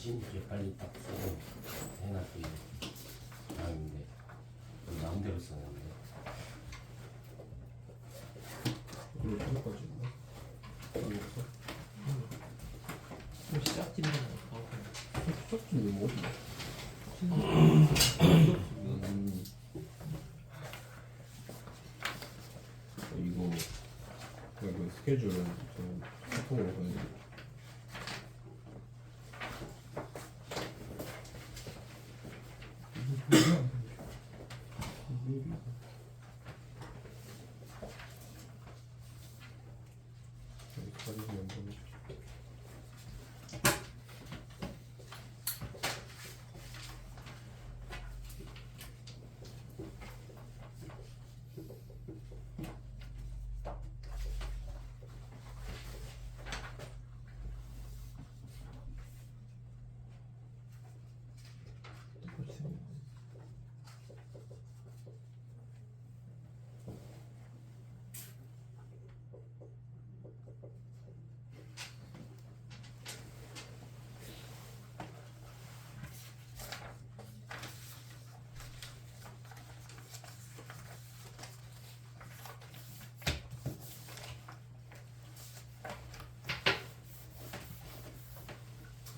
자신 있게 빨리 딱 쓰고 해놨더니 다행인데 마음대로 썼는데. 이걸 어디까지 있나? 여기 없어? 시작점이 시작점이 뭐 어디야? 이거 그 스케줄은 저는 카톡으로 보내드릴게요. 여기까지 한번 보내줄게요.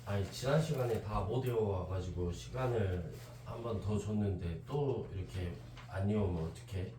아니 지난 시간에 다 못 외워와가지고 시간을 한 번 더 줬는데 또 이렇게 안 외우면 어떡해?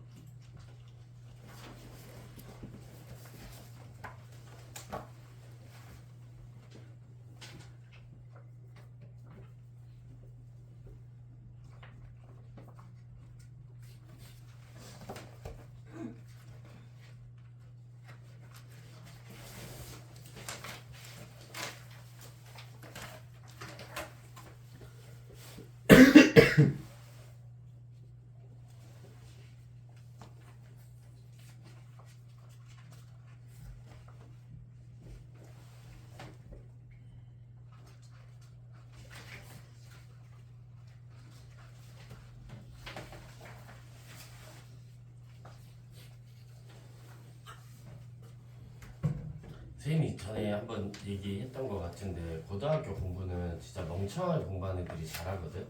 선생님이 전에 한번 얘기했던 것 같은데 고등학교 공부는 진짜 멍청하게 공부하는 애들이 잘하거든.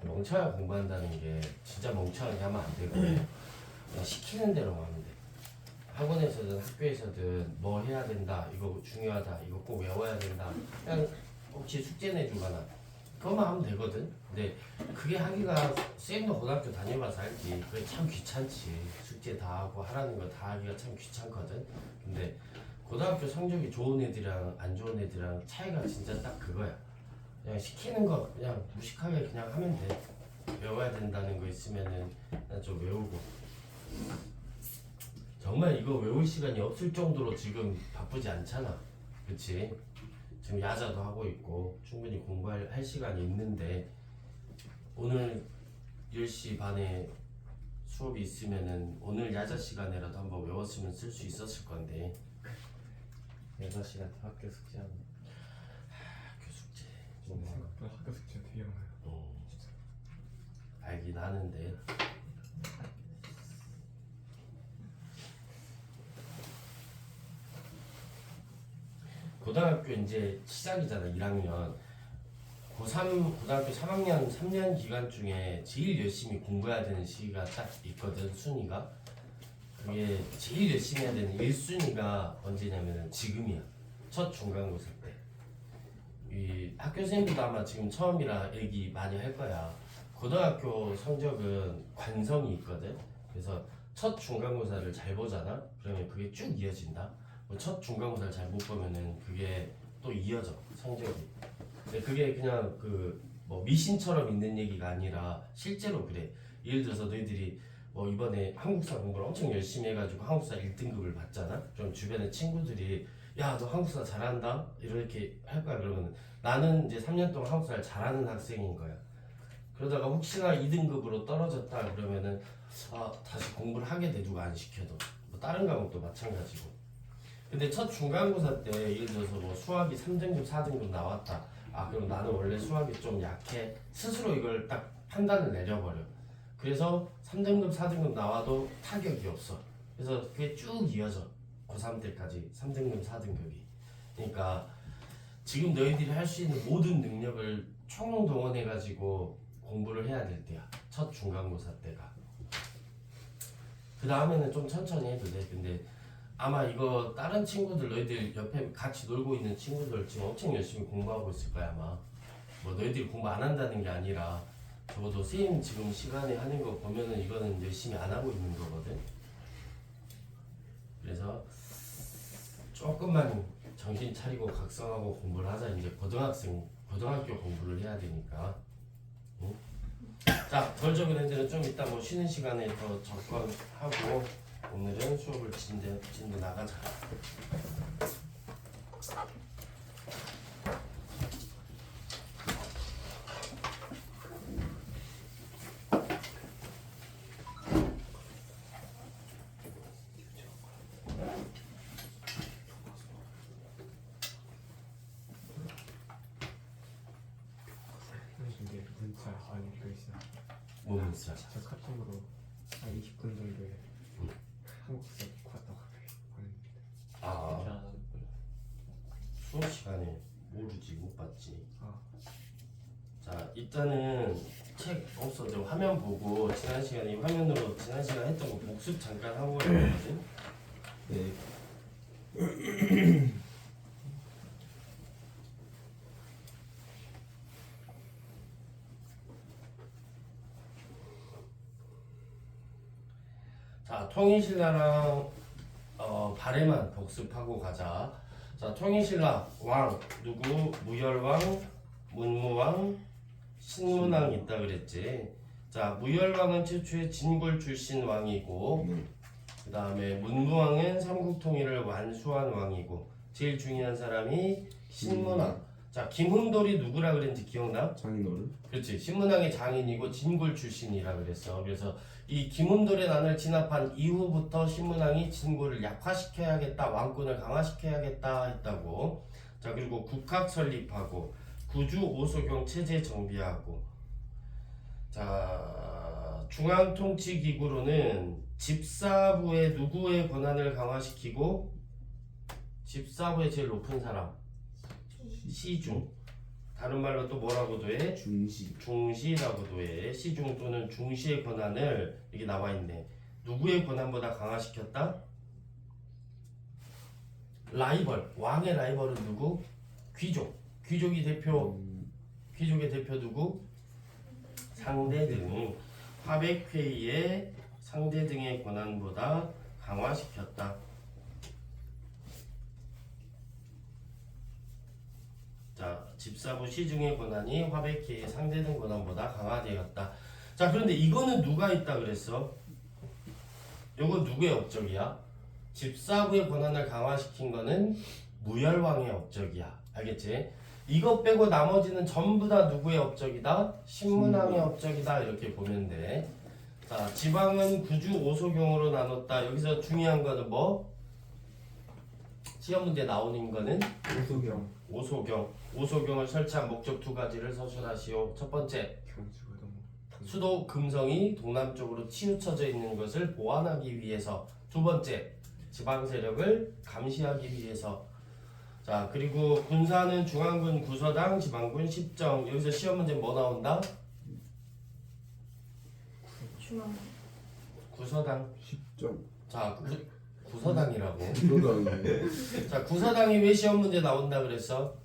멍청하게 공부한다는 게 진짜 멍청하게 하면 안 되고 그냥 시키는 대로만 하면 돼. 학원에서든 학교에서든 뭐 해야 된다, 이거 중요하다, 이거 꼭 외워야 된다, 그냥 혹시 숙제 내주거나 그것만 하면 되거든. 근데 그게 하기가 쌤도 고등학교 다녀봐서 알지. 그게 참 귀찮지. 숙제 다 하고 하라는 거 다 하기가 참 귀찮거든. 근데 고등학교 성적이 좋은 애들이랑 안 좋은 애들이랑 차이가 진짜 딱 그거야. 그냥 시키는 거 그냥 무식하게 그냥 하면 돼. 외워야 된다는 거 있으면은 그냥 좀 외우고. 정말 이거 외울 시간이 없을 정도로 지금 바쁘지 않잖아. 그치? 지금 야자도 하고 있고 충분히 공부할 시간이 있는데 오늘 10시 반에 수업이 있으면은 오늘 야자 시간에라도 한번 외웠으면 쓸 수 있었을 건데 6시간 학교 숙제하는 학교 숙제 정말 생각보다 학교 숙제가 되게 많아요. 알긴 하는데 고등학교 이제 시작이잖아. 1학년 고3 고등학교 3학년 3년 기간 중에 제일 열심히 공부해야 되는 시기가 딱 있거든. 순위가 그게 제일 열심히 해야 되는 1순위가 언제냐면은 지금이야. 첫 중간고사 때. 이 학교 선생님들도 아마 지금 처음이라 얘기 많이 할 거야. 고등학교 성적은 관성이 있거든. 그래서 첫 중간고사를 잘 보잖아. 그러면 그게 쭉 이어진다. 뭐 첫 중간고사를 잘 못 보면은 그게 또 이어져 성적이. 근데 그게 그냥 그 뭐 미신처럼 있는 얘기가 아니라 실제로 그래. 예를 들어서 너희들이 뭐 이번에 한국사 공부를 엄청 열심히 해가지고 한국사 1등급을 받잖아. 그럼 주변에 친구들이 야 너 한국사 잘한다 이렇게 할 거야. 그러면 나는 이제 3년 동안 한국사를 잘하는 학생인 거야. 그러다가 혹시나 2등급으로 떨어졌다 그러면은 아 다시 공부를 하게 돼. 누가 안 시켜도. 뭐 다른 과목도 마찬가지고. 근데 첫 중간고사 때 예를 들어서 뭐 수학이 3등급 4등급 나왔다. 아 그럼 나는 원래 수학이 좀 약해. 스스로 이걸 딱 판단을 내려버려. 그래서 3등급 4등급 나와도 타격이 없어. 그래서 그게 쭉 이어져. 고3 때까지 3등급 4등급이. 그러니까 지금 너희들이 할 수 있는 모든 능력을 총동원해가지고 공부를 해야 될 때야. 첫 중간고사 때가. 그 다음에는 좀 천천히 해도 돼. 근데 아마 이거 다른 친구들 너희들 옆에 같이 놀고 있는 친구들 지금 엄청 열심히 공부하고 있을 거야 아마. 뭐 너희들이 공부 안 한다는 게 아니라 적어도 선생님 지금 시간에 하는 거 보면은 이거는 열심히 안 하고 있는 거거든. 그래서 조금만 정신 차리고 각성하고 공부를 하자. 이제 고등학교 공부를 해야 되니까. 응? 자, 덜 적은 애들은 좀 이따 뭐 쉬는 시간에 더 접근하고 오늘은 수업을 진도 나가자. 근데 문자 많이 읽으시나? 뭐 문자? 저 카톡으로 한 20분 정도에 한국 수업 왔다고 보냈는데. 아, 수업 시간에 모르지 못 봤지. 자, 일단은 책 없어도 화면 보고 지난 시간에 화면으로 지난 시간 했던 거 복습 잠깐 하고 있거든. 네. 자, 통일신라랑 발해만 복습하고 가자. 자, 통일신라 왕 누구? 무열왕, 문무왕, 신문왕 있다 그랬지. 자, 무열왕은 최초의 진골 출신 왕이고, 그 다음에 문무왕은 삼국통일을 완수한 왕이고, 제일 중요한 사람이 신문왕. 자, 김흥돌이 누구라 그랬는지 기억나? 장인어른. 그렇지. 신문왕의 장인이고 진골 출신이라 그랬어. 그래서 이 김훈돌의 난을 진압한 이후부터 신문왕이 진골을 약화시켜야겠다, 왕권을 강화시켜야겠다 했다고. 자, 그리고 국학 설립하고 구주 오소경 체제 정비하고. 자, 중앙통치기구로는 집사부의 누구의 권한을 강화시키고, 집사부의 제일 높은 사람 시중. 다른 말로 또 뭐라고도 해? 중시. 중시라고도 해. 시중 또는 중시의 권한을 여기 나와 있네. 누구의 권한보다 강화시켰다? 라이벌. 왕의 라이벌은 누구? 귀족. 귀족의 대표 누구? 상대 등. 화백회의의 상대 등의 권한보다 강화시켰다. 자, 집사부 시중의 권한이 화백회의 상대 등 권한보다 강화되었다. 자, 그런데 이거는 누가 있다 그랬어? 요거 누구의 업적이야? 집사부의 권한을 강화시킨 거는 무열왕의 업적이야. 알겠지? 이거 빼고 나머지는 전부 다 누구의 업적이다? 신문왕의 업적이다. 이렇게 보면 돼. 자, 지방은 구주 오소경으로 나눴다. 여기서 중요한 거는 뭐? 시험 문제 나오는 거는 오소경. 오소경을 설치한 목적 두 가지를 서술하시오. 첫 번째, 경주가 너무. 수도 금성이 동남쪽으로 치우쳐져 있는 것을 보완하기 위해서. 두 번째, 지방 세력을 감시하기 위해서. 자, 그리고 군사는 중앙군 구서당, 지방군 십정. 여기서 시험 문제 뭐 나온다? 중앙. 구서당. 10점. 자, 구서당이라고. 구서당이. 자, 구서당이 왜 시험 문제 나온다 그랬어?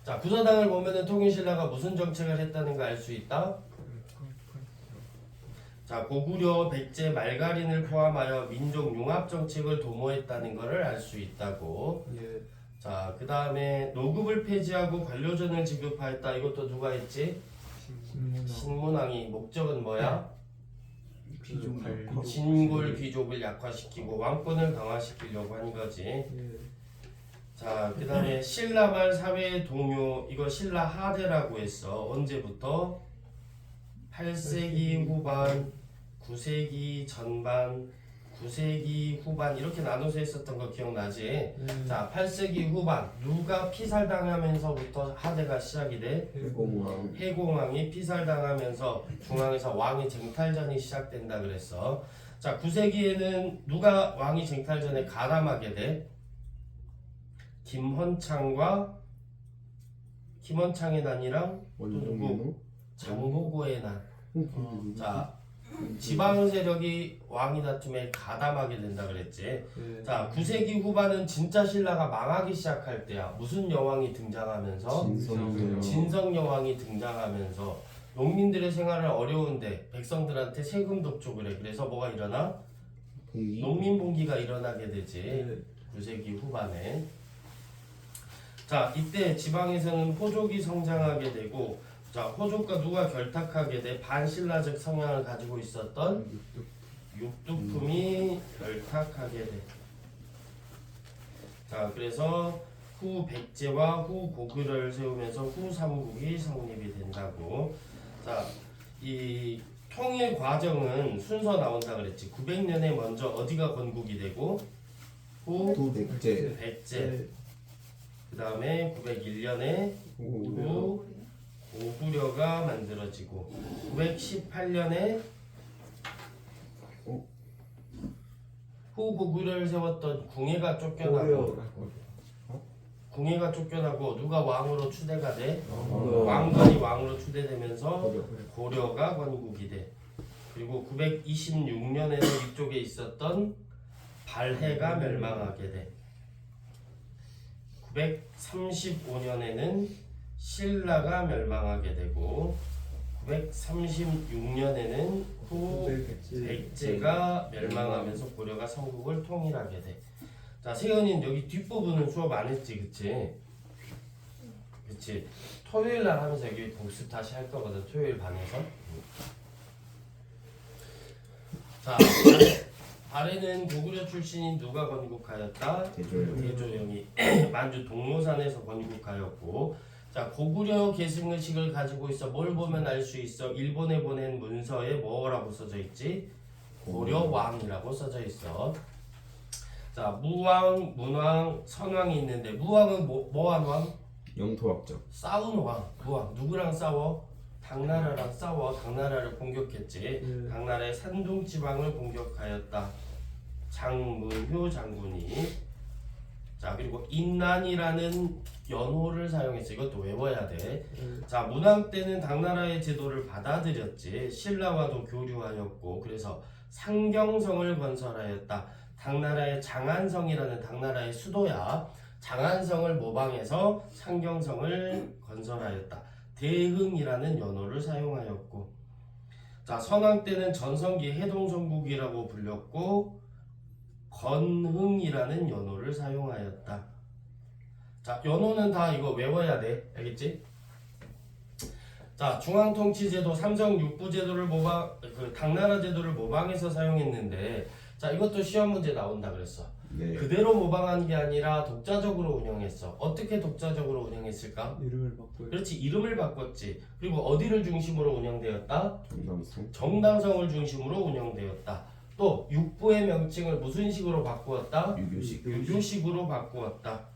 자, 구서당을 보면은 통일신라가 무슨 정책을 했다는 거 알 수 있다. 자, 고구려, 백제, 말가린을 포함하여 민족 융합 정책을 도모했다는 것을 알 수 있다고. 예. 자, 그 다음에 노급을 폐지하고 관료전을 지급하였다. 이것도 누가 했지? 신문왕이. 목적은 뭐야? 귀족. 진골 귀족을 약화시키고 왕권을 강화시키려고 하는 거지. 예. 자, 그 다음에 신라말 사회 동요. 이거 신라 하대라고 했어. 언제부터? 8세기 후반, 9세기 전반, 9세기 후반 이렇게 나눠서 했었던 거 기억나지? 자, 8세기 후반 누가 피살당하면서부터 하대가 시작이 돼? 해공왕. 해공왕이 피살당하면서 중앙에서 왕의 쟁탈전이 시작된다 그랬어. 자, 9세기에는 누가 왕이 쟁탈전에 가담하게 돼? 김헌창의 난이랑 또 누구? 원종민호 장보고의 난. 홍콩 자, 지방 세력이 왕위 다툼에 가담하게 된다 그랬지. 네. 자, 9세기 후반은 진짜 신라가 망하기 시작할 때야. 무슨 여왕이 등장하면서? 진성 진성 여왕이 등장하면서 농민들의 생활을 어려운데 백성들한테 세금 독촉을 해. 그래서 뭐가 일어나? 봉기 농민봉기가 일어나게 되지. 네. 9세기 후반에. 자, 이때 지방에서는 호족이 성장하게 되고, 자, 호족과 누가 결탁하게 돼? 반신라적 성향을 가지고 있었던 육두품이 결탁하게 돼. 자, 그래서 후 백제와 후 고구려를 세우면서 후 삼국이 성립이 된다고. 자, 이 통일 과정은 순서 나온다 그랬지. 900년에 먼저 어디가 건국이 되고 후 도백제 백제. 그 다음에 901년에 후 고구려가 만들어지고 918년에 후 고구려를 세웠던 궁예가 쫓겨나고 궁예가 쫓겨나고 누가 왕으로 추대가 돼? 왕건이 왕으로 추대되면서 고려가 건국이 돼. 그리고 926년에는 이쪽에 있었던 발해가 멸망하게 돼. 935년에는 신라가 멸망하게 되고 936년에는 후 백제가 멸망하면서 고려가 삼국을 통일하게 돼. 자, 세연이는 여기 뒷부분은 수업 안 했지, 그치? 그치? 토요일 날 하면서 여기 복습 다시 할 거거든, 토요일 반에서. 자, 발해는 고구려 출신인 누가 건국하였다? 대조영이 만주 동로산에서 건국하였고, 자, 고구려 계승의식을 가지고 있어. 뭘 보면 알 수 있어? 일본에 보낸 문서에 뭐라고 써져 있지? 고려왕이라고 써져 있어. 자, 무왕, 문왕, 선왕이 있는데 무왕은 뭐한 왕? 영토학적 싸운 왕. 무왕 누구랑 싸워? 당나라랑 싸워. 당나라를 공격했지. 당나라의 산둥 지방을 공격하였다. 장문효 장군이. 자, 그리고 인난이라는 연호를 사용했어. 이것도 외워야 돼. 자, 문왕 때는 당나라의 제도를 받아들였지. 신라와도 교류하였고, 그래서 상경성을 건설하였다. 당나라의 장안성이라는 당나라의 수도야. 장안성을 모방해서 상경성을 건설하였다. 대흥이라는 연호를 사용하였고, 자, 선왕 때는 전성기 해동성국이라고 불렸고, 건흥이라는 연호를 사용하였다. 자, 연호는 다 이거 외워야 돼. 알겠지? 자, 중앙통치제도 삼성 육부제도를 당나라 제도를 모방해서 사용했는데, 자, 이것도 시험 문제 나온다 그랬어. 네. 그대로 모방한 게 아니라 독자적으로 운영했어. 어떻게 독자적으로 운영했을까? 이름을 바꿔요. 그렇지, 이름을 바꿨지. 그리고 어디를 중심으로 운영되었다? 정당성 정당성을 중심으로 운영되었다. 또 육부의 명칭을 무슨 식으로 바꾸었다? 유교식 유교식으로 바꾸었다.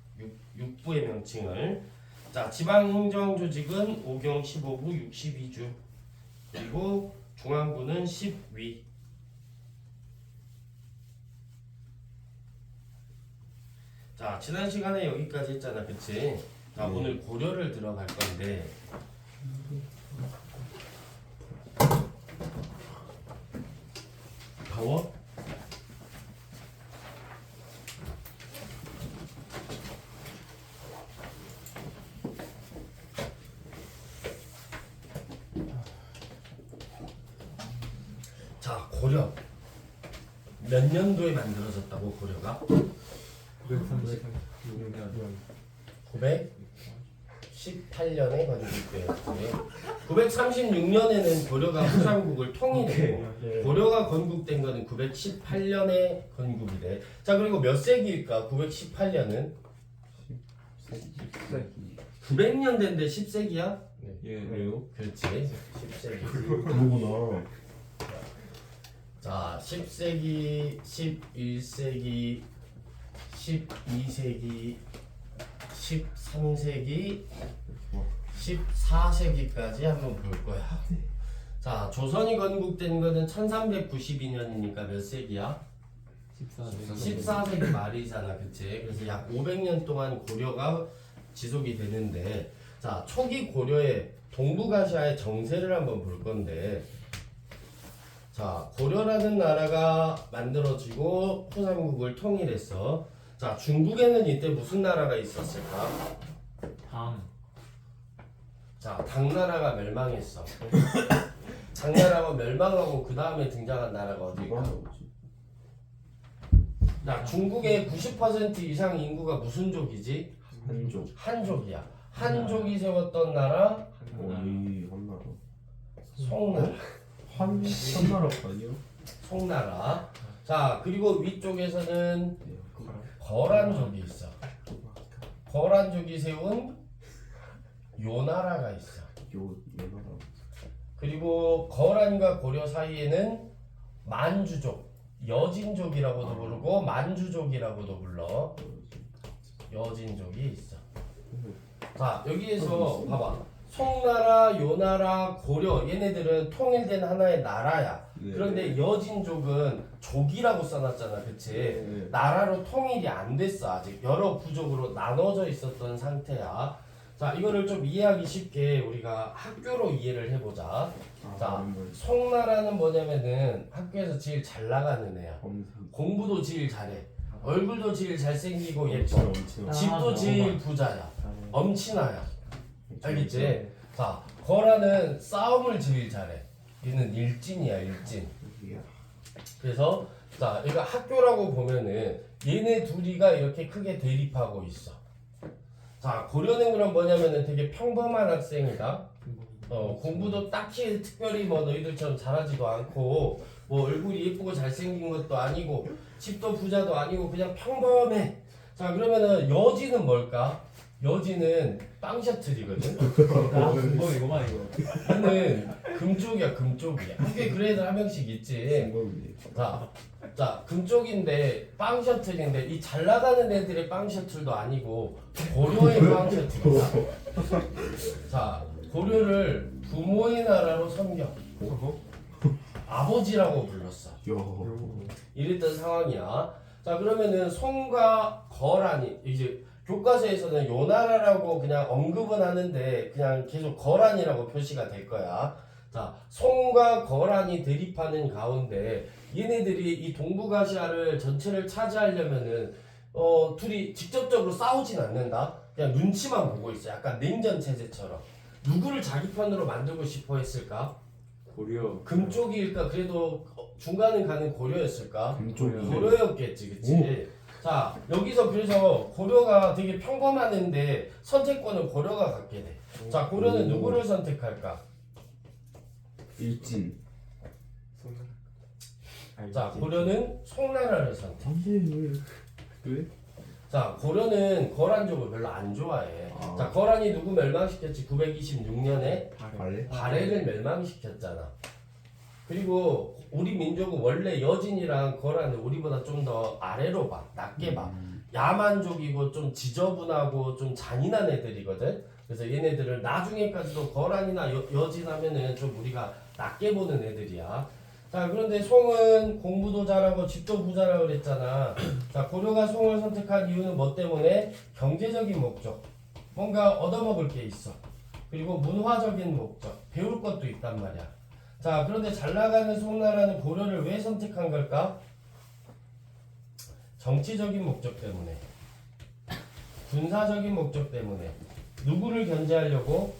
육부의 명칭을. 자, 지방행정 조직은 5경 15부 62주. 그리고 중앙부는 10위. 자, 지난 시간에 여기까지 했잖아, 그치? 자, 네. 오늘 고려를 들어갈 건데, 더워? 자, 고려 몇 년도에 만들어졌다고? 고려가 918년에 건국되었지. 936년에는 고려가 후삼국을 통일했고, 고려가 건국된 거는 918년에 건국이 돼. 자, 그리고 몇 세기일까? 918년은 900년 된데 10세기야? 왜요? 그렇지, 10세기. 그거구나 자, 10세기, 11세기, 12세기, 13세기, 14세기까지 한번 볼 거야. 자, 조선이 건국된 거는 1392년이니까 몇 세기야? 14세기 말이잖아, 그치? 그래서 약 500년 동안 고려가 지속이 되는데, 자, 초기 고려의 동북아시아의 정세를 한번 볼 건데, 자, 고려라는 나라가 만들어지고 후삼국을 통일했어. 자, 중국에는 이때 무슨 나라가 있었을까? 자, 당나라가 멸망했어. 당나라가 멸망하고 그 다음에 등장한 나라가 어디일까? 자, 중국의 90% 이상 인구가 무슨 족이지? 한족. 한족이야. 한족이 세웠던 나라 어이 한나라. 송나라. 한나라가 아니야? 송나라. 자, 그리고 위쪽에서는 거란족이 있어. 거란족이 세운 요나라가 있어. 요나라. 그리고 거란과 고려 사이에는 만주족, 여진족이라고도 부르고 만주족이라고도 불러. 여진족이 있어. 자, 여기에서 봐봐. 송나라, 요나라, 고려 얘네들은 통일된 하나의 나라야. 그런데 여진족은 족이라고 써놨잖아, 그치? 나라로 통일이 안 됐어. 아직 여러 부족으로 나눠져 있었던 상태야. 자, 이거를 좀 이해하기 쉽게 우리가 학교로 이해를 해보자. 자, 송나라는 뭐냐면은 학교에서 제일 잘 나가는 애야. 공부도 제일 잘해. 얼굴도 제일 잘생기고 예뻐. 집도 제일 부자야. 엄친아야. 알겠지? 자, 거라는 싸움을 제일 잘해. 얘는 일진이야, 일진. 그래서 자, 이거 학교라고 보면은 얘네 둘이가 이렇게 크게 대립하고 있어. 자, 고려는 그럼 뭐냐면은 되게 평범한 학생이다. 공부도 딱히 특별히 뭐 너희들처럼 잘하지도 않고 뭐 얼굴이 예쁘고 잘생긴 것도 아니고 집도 부자도 아니고 그냥 평범해. 자, 그러면은 여지는 뭘까? 여지는 빵 셔틀이거든. 이거만 이거. 얘는 금쪽이야, 금쪽이야. 학교에 그런 애들 한 명씩 있지. 자, 금쪽인데 빵 셔틀인데 이 잘 나가는 애들의 빵 셔틀도 아니고 고려의 빵 셔틀이다. 자, 고려를 부모의 나라로 섬겨. 아버지라고 불렀어. 이랬던 상황이야. 자, 그러면은 송과 거란이 이제 교과서에서는 요나라라고 그냥 언급은 하는데 그냥 계속 거란이라고 표시가 될 거야. 자, 송과 거란이 대립하는 가운데 얘네들이 이 동북아시아를 전체를 차지하려면은 둘이 직접적으로 싸우진 않는다. 그냥 눈치만 보고 있어. 약간 냉전 체제처럼. 누구를 자기 편으로 만들고 싶어 했을까? 고려. 금쪽일까? 그래도 중간은 가는 고려였을까? 금쪽이. 고려였겠지, 그치? 자, 여기서 그래서 고려가 되게 평범한 애인데 선택권을 고려가 갖게 돼. 자, 고려는 누구를 선택할까? 일진. 자, 고려는 송나라를 선택. 왜? 자, 고려는 거란족을 별로 안 좋아해. 자, 거란이 누구 멸망시켰지? 926년에 발레? 발해를 멸망시켰잖아. 그리고 우리 민족은 원래 여진이랑 거란을 우리보다 좀 더 아래로 봐, 낮게 봐. 야만족이고 좀 지저분하고 좀 잔인한 애들이거든. 그래서 얘네들을 나중에까지도 거란이나 여진하면은 좀 우리가 낮게 보는 애들이야. 자, 그런데 송은 공부도 잘하고 집도 부자라고 그랬잖아. 자, 고려가 송을 선택한 이유는 뭐 때문에? 경제적인 목적. 뭔가 얻어먹을 게 있어. 그리고 문화적인 목적. 배울 것도 있단 말이야. 자, 그런데 잘 나가는 송나라는 고려를 왜 선택한 걸까? 정치적인 목적 때문에. 군사적인 목적 때문에. 누구를 견제하려고?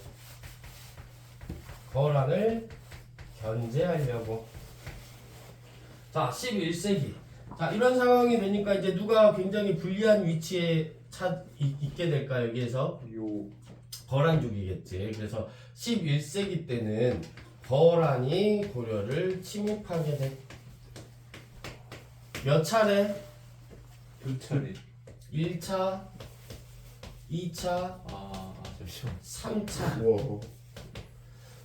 거란을 견제하려고. 자, 11세기. 자, 이런 상황이 되니까 이제 누가 굉장히 불리한 위치에 있게 될까, 여기에서? 거란족이겠지. 그래서 11세기 때는 거란이 고려를 침입하게 돼. 몇 차례? 두 차례. 1차, 2차, 잠시만. 3차. 우와.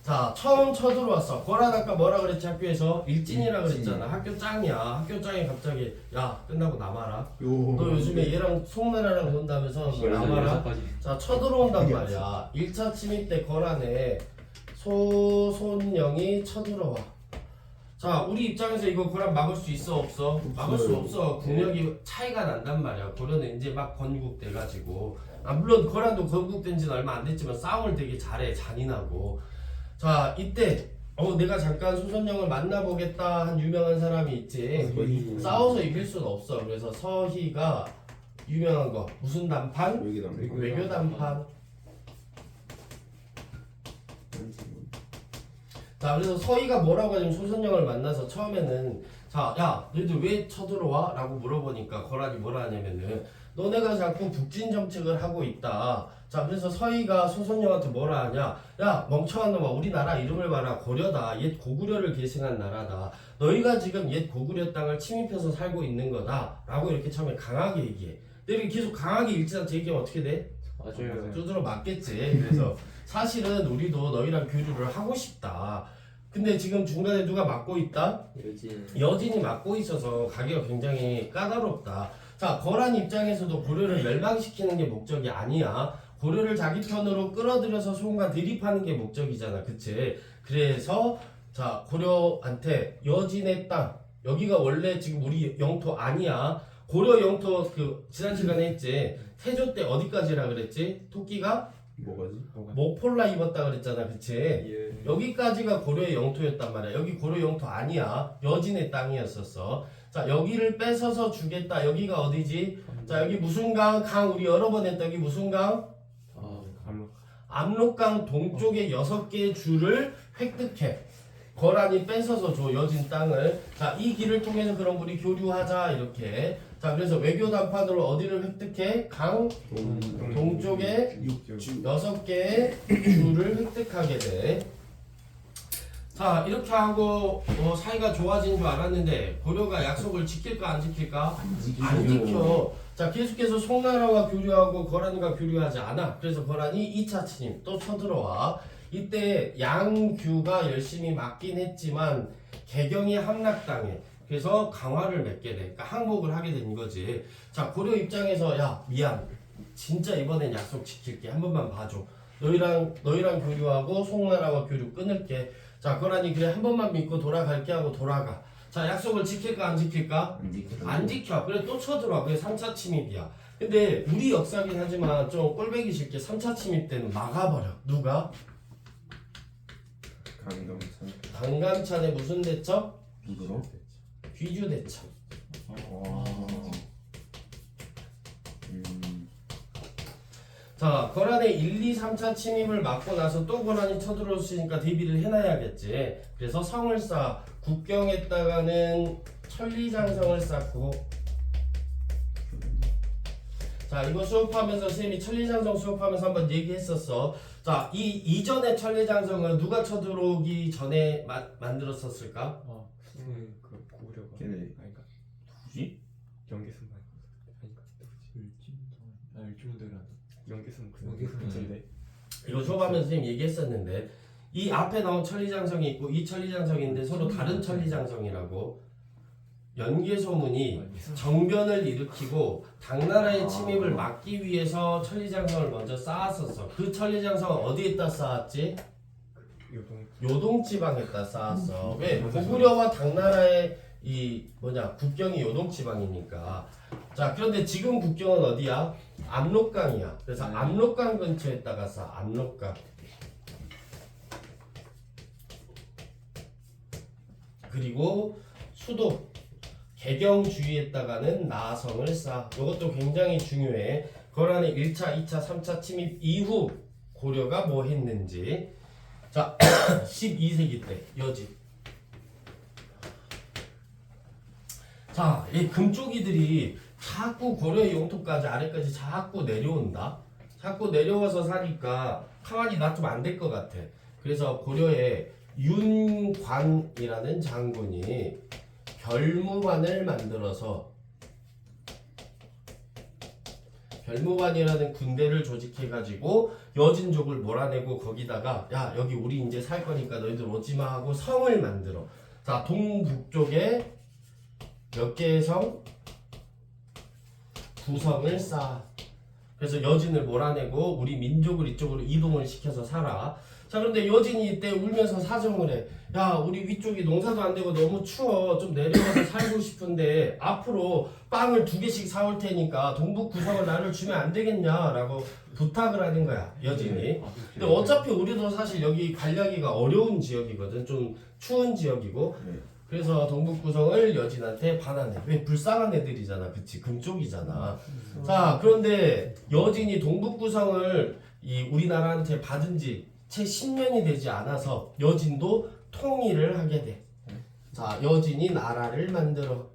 자, 처음 쳐들어왔어. 거란 아까 뭐라 그랬지? 학교에서 일진이라 그랬잖아. 학교 짱이야. 학교 짱이 갑자기 야, 끝나고 남아라. 너 요즘에 얘랑 송나라랑 논다면서 너 남아라. 자, 쳐들어온단 말이야. 1차 침입 때 거란에 소손영이 쳐들어와. 자 우리 입장에서 이거 고란 막을 수 있어 없어? 막을 수 없어요. 없어. 국력이 차이가 난단 말이야. 고려는 이제 막 건국돼가지고 물론 고란도 건국된 지는 얼마 안 됐지만 싸움을 되게 잘해. 잔인하고. 자 이때 내가 잠깐 소선영을 만나보겠다 한 유명한 사람이 있지. 싸워서 이길 수는 없어. 그래서 서희가 유명한 거 무슨 단판? 여기 남는 거. 외교 단판. 자 그래서 서희가 뭐라고 하냐면 소선영을 만나서 처음에는 야 너희들 왜 쳐들어와? 라고 물어보니까 거란이 뭐라 하냐면은 너네가 자꾸 북진 정책을 하고 있다. 자 그래서 서희가 소선영한테 뭐라 하냐, 야 멍청한 놈아, 우리나라 이름을 봐라. 고려다. 옛 고구려를 계승한 나라다. 너희가 지금 옛 고구려 땅을 침입해서 살고 있는 거다 라고 이렇게 처음에 강하게 얘기해. 근데 이렇게 계속 강하게 일진한테 얘기하면 어떻게 돼? 맞아요. 두드러 맞겠지. 그래서 사실은 우리도 너희랑 교류를 하고 싶다. 근데 지금 중간에 누가 막고 있다? 여진이 막고 있어서 가기가 굉장히 까다롭다. 자, 거란 입장에서도 고려를 멸망시키는 게 목적이 아니야. 고려를 자기 편으로 끌어들여서 송과 대립하는 게 목적이잖아. 그치? 그래서 자, 고려한테 여진의 땅, 여기가 원래 지금 우리 영토 아니야. 고려 영토 지난 시간에 했지. 태조 때 어디까지라 그랬지? 토끼가 뭐가지? 목폴라 입었다 그랬잖아. 그치? 예. 여기까지가 고려의 영토였단 말이야. 여기 고려 영토 아니야. 여진의 땅이었었어. 자, 여기를 뺏어서 주겠다. 여기가 어디지? 자, 여기 무슨 강? 강 우리 여러 번 했다. 여기 무슨 강? 압록강 동쪽의 6개의 주를 획득해. 거란이 뺏어서 줘, 여진 땅을. 자, 이 길을 통해서 그럼 우리 교류하자. 이렇게. 자, 그래서 외교 단판으로 어디를 획득해? 강 동쪽의 6개의 주를 획득하게 돼. 자, 이렇게 하고 사이가 좋아진 줄 알았는데 고려가 약속을 지킬까 안 지킬까? 안 지켜. 자, 계속해서 송나라와 교류하고 거란과 교류하지 않아. 그래서 거란이 2차 침입 또 쳐들어와. 이때 양규가 열심히 막긴 했지만 개경이 함락당해. 그래서 강화를 맺게 돼. 그러니까 항복을 하게 된 거지. 자, 고려 입장에서 야 미안, 진짜 이번엔 약속 지킬게. 한 번만 봐줘. 너희랑 교류하고 송나라와 교류 끊을게. 자, 거란이 그래 한 번만 믿고 돌아갈게 하고 돌아가. 자, 약속을 지킬까 안 지킬까? 안 지켜. 그래 또 쳐들어와. 그래 3차 침입이야. 근데 우리 역사긴 하지만 좀 꼴배기 싫게 3차 침입 때는 막아버려. 누가? 강감찬의 무슨 대첩? 누구로? 귀주 대첩. 자, 거란의 1, 2, 3차 침입을 막고 나서 또 거란이 쳐들어오시니까 대비를 해놔야겠지. 그래서 성을 쌓아. 국경에다가는 천리장성을 쌓고. 자, 이거 수업하면서 선생님이 천리장성 수업하면서 한번 얘기했었어. 자, 이 이전의 천리장성은 누가 쳐들어오기 전에 만들었었을까? 그 고구려가 걔네. 아니까 누구지? 연개선만 아니까 일진들은 연개선 연개선. 근데 이거 수업하면서 선생님이 얘기했었는데 이 앞에 나온 천리장성이 있고 이 천리장성인데 서로 다른 천리장성이라고. 연개소문이 정변을 일으키고 당나라의 침입을 막기 위해서 천리장성을 먼저 쌓았었어. 그 천리장성은 어디에다 쌓았지? 요동지방에다 쌓았어. 왜? 고구려와 당나라의 국경이 요동지방이니까. 자, 그런데 지금 국경은 어디야? 압록강이야. 그래서 압록강 근처에다가 쌓아. 압록강. 그리고 수도 개경 주위에다가는 나성을 쌓아. 이것도 굉장히 중요해. 거란의 1차, 2차, 3차 침입 이후 고려가 뭐 했는지. 자, 12세기 때 여진. 자, 이 금쪽이들이 자꾸 고려의 영토까지 아래까지 자꾸 내려온다. 자꾸 내려와서 사니까 가만히 놔두면 안 될 것 같아. 그래서 고려의 윤관이라는 장군이 별무반을 만들어서 별무반이라는 군대를 조직해가지고 여진족을 몰아내고 거기다가 야 여기 우리 이제 살 거니까 너희들 오지마 하고 성을 만들어. 자, 동북쪽에 몇 개의 성? 9성을 쌓아. 그래서 여진을 몰아내고 우리 민족을 이쪽으로 이동을 시켜서 살아. 자 그런데 여진이 이때 울면서 사정을 해. 야 우리 위쪽이 농사도 안 되고 너무 추워. 좀 내려가서 살고 싶은데 앞으로 빵을 2개씩 사올 테니까 동북 구성을 나를 주면 안 되겠냐라고 부탁을 하는 거야 여진이. 근데 어차피 우리도 사실 여기 관리하기가 어려운 지역이거든. 좀 추운 지역이고. 네. 그래서 동북 구성을 여진한테 반환해. 왜 불쌍한 애들이잖아. 그치 금쪽이잖아. 자 그런데 여진이 동북 구성을 이 우리나라한테 받은 지 채 10년이 되지 않아서 여진도 통일을 하게 돼. 자 여진이 나라를 만들어.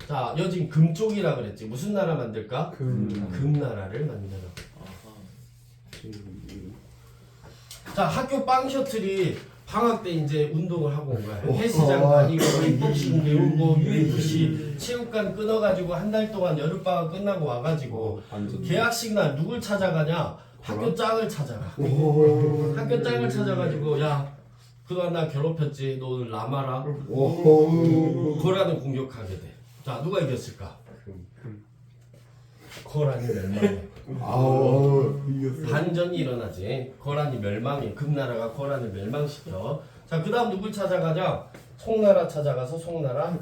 자 여진 금쪽이라 그랬지. 무슨 나라 만들까? 금나라를 만들어. 자 학교 빵 셔틀이 방학 때 이제 운동을 하고 온 거야. 헬스장 다니고 킥복싱 배우고 UFC 체육관 끊어가지고 한 달 동안 여름방학 끝나고 와가지고 완전 개학식 날 누굴 찾아가냐? 학교 짱을 찾아가. 학교 짱을 찾아가지고 야 그동안 나 괴롭혔지. 너 오늘 라마라. 고라는 공격하게 돼. 자 누가 이겼을까? 고란이 멸망해. 이겼어. 반전이 일어나지. 거란이 멸망해. 금나라가 거란을 멸망시켜. 자, 그 다음 누굴 찾아가자? 송나라 찾아가서 송나라.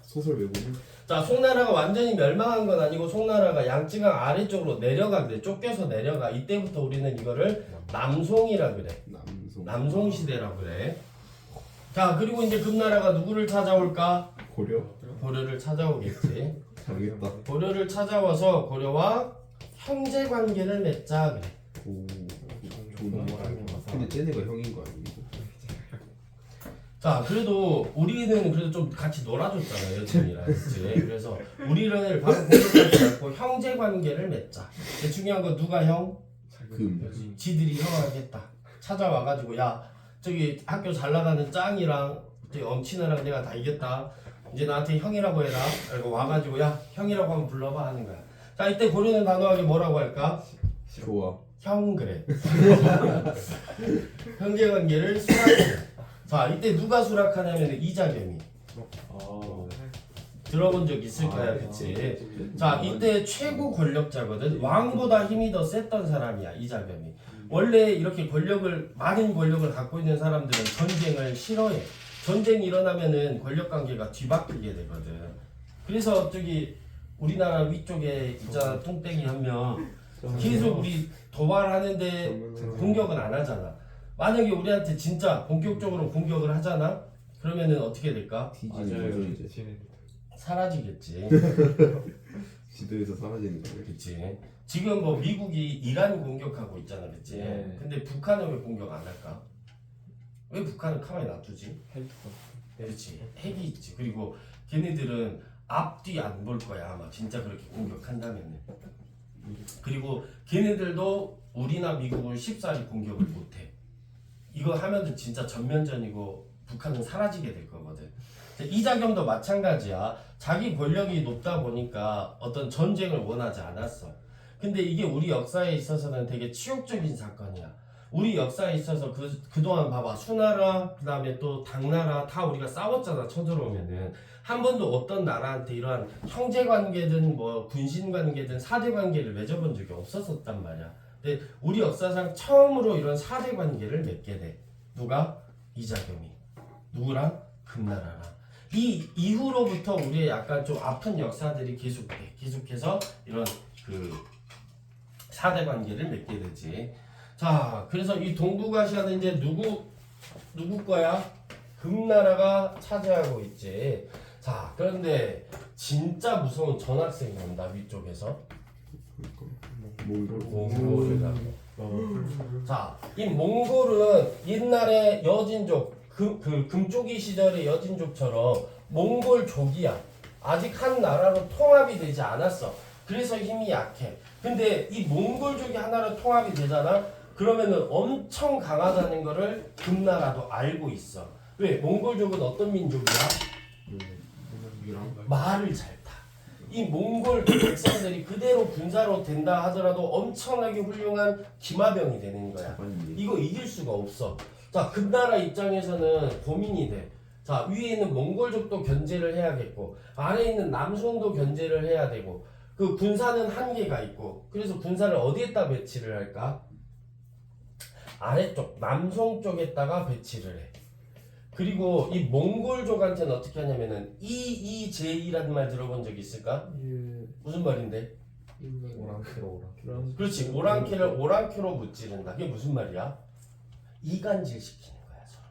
소설 외고는 자, 송나라가 완전히 멸망한 건 아니고 송나라가 양쯔강 아래쪽으로 내려가 그래. 쫓겨서 내려가. 이때부터 우리는 이거를 남송이라 그래. 남송 시대라 그래. 자, 그리고 이제 금나라가 누구를 찾아올까? 고려 고려를 찾아오겠지. 잘겠다. 고려를 찾아와서 고려와 형제 관계를 맺자 그래. 오 좋은 말. 근데 쟤네가 형인 거 아니고? 자 그래도 우리는 그래도 좀 같이 놀아줬잖아 여친이랑 그치? 그래서 우리를 바로 공격하지 않고 형제 관계를 맺자. 근데 중요한 건 누가 형? 지들이 형 하겠다. 찾아와가지고 야 저기 학교 잘 나가는 짱이랑 저기 엄친아랑 내가 다 이겼다. 이제 나한테 형이라고 해라. 그리고 와가지고 야 형이라고 한번 불러봐 하는 거야. 자 이때 고려는 단호하게 뭐라고 할까? 좋아. 형 그래. 형제 관계를 수락해. 자 이때 누가 수락하냐면 이자겸이. 들어본 적 있을 거야, 그치? 자 이때 최고 권력자거든. 왕보다 힘이 더 셌던 사람이야 이자겸이. 원래 이렇게 많은 권력을 갖고 있는 사람들은 전쟁을 싫어해. 전쟁이 일어나면은 권력 관계가 뒤바뀌게 되거든. 그래서 저기 우리나라 위쪽에 있잖아 뚱땡이 한 명 계속 우리 도발하는데 공격은 안 하잖아. 만약에 우리한테 진짜 본격적으로 공격을 하잖아. 그러면은 어떻게 될까? 뒤지는 거죠 이제. 사라지겠지. 지도에서 사라지는 거예요. 그치. 지금 뭐 미국이 이란 공격하고 있잖아, 그치? 네. 근데 북한은 왜 공격 안 할까? 왜 북한은 가만히 놔두지? 그렇지. 핵이 있지. 그리고 걔네들은 앞뒤 안 볼 거야 아마 진짜 그렇게 공격한다면은. 그리고 걔네들도 우리나 미국을 쉽사리 공격을 못해. 이거 하면은 진짜 전면전이고 북한은 사라지게 될 거거든. 이자겸도 마찬가지야. 자기 권력이 높다 보니까 어떤 전쟁을 원하지 않았어. 근데 이게 우리 역사에 있어서는 되게 치욕적인 사건이야. 우리 역사에 있어서 그동안 봐봐. 수나라, 그 다음에 또 당나라 다 우리가 싸웠잖아. 쳐들어오면은. 한 번도 어떤 나라한테 이러한 형제관계든 뭐 군신관계든 사대관계를 맺어본 적이 없었단 말이야. 근데 우리 역사상 처음으로 이런 사대관계를 맺게 돼. 누가? 이자겸이. 누구랑? 금나라랑. 이 이후로부터 우리의 약간 좀 아픈 역사들이 계속돼. 계속해서 이런 그 사대관계를 맺게 되지. 자, 그래서 이 동북아시아는 이제 누구 거야? 금나라가 차지하고 있지. 자, 그런데 진짜 무서운 전학생이 온다 위쪽에서. 몽골이라고. 자, 이 몽골은 옛날에 여진족, 금쪽이 시절의 여진족처럼 몽골족이야. 아직 한 나라로 통합이 되지 않았어. 그래서 힘이 약해. 근데 이 몽골족이 하나로 통합이 되잖아. 그러면은 엄청 강하다는 거를 금나라도 알고 있어. 왜? 몽골족은 어떤 민족이야? 말을 잘 타. 이 몽골 백성들이 그대로 군사로 된다 하더라도 엄청나게 훌륭한 기마병이 되는 거야. 이거 이길 수가 없어. 자, 금나라 입장에서는 고민이 돼. 자, 위에 있는 몽골족도 견제를 해야겠고 아래에 있는 남송도 견제를 해야 되고 그 군사는 한계가 있고 그래서 군사를 어디에다 배치를 할까? 아래쪽 남송 쪽에다가 배치를 해. 그리고 이 몽골족한테는 어떻게 하냐면은 이이제이라는 말 들어본 적 있을까? 무슨 말인데? 오랑캐로 그렇지. 오랑캐를 오랑캐로 무찌른다. 그게 무슨 말이야? 이간질 시키는 거야 서로.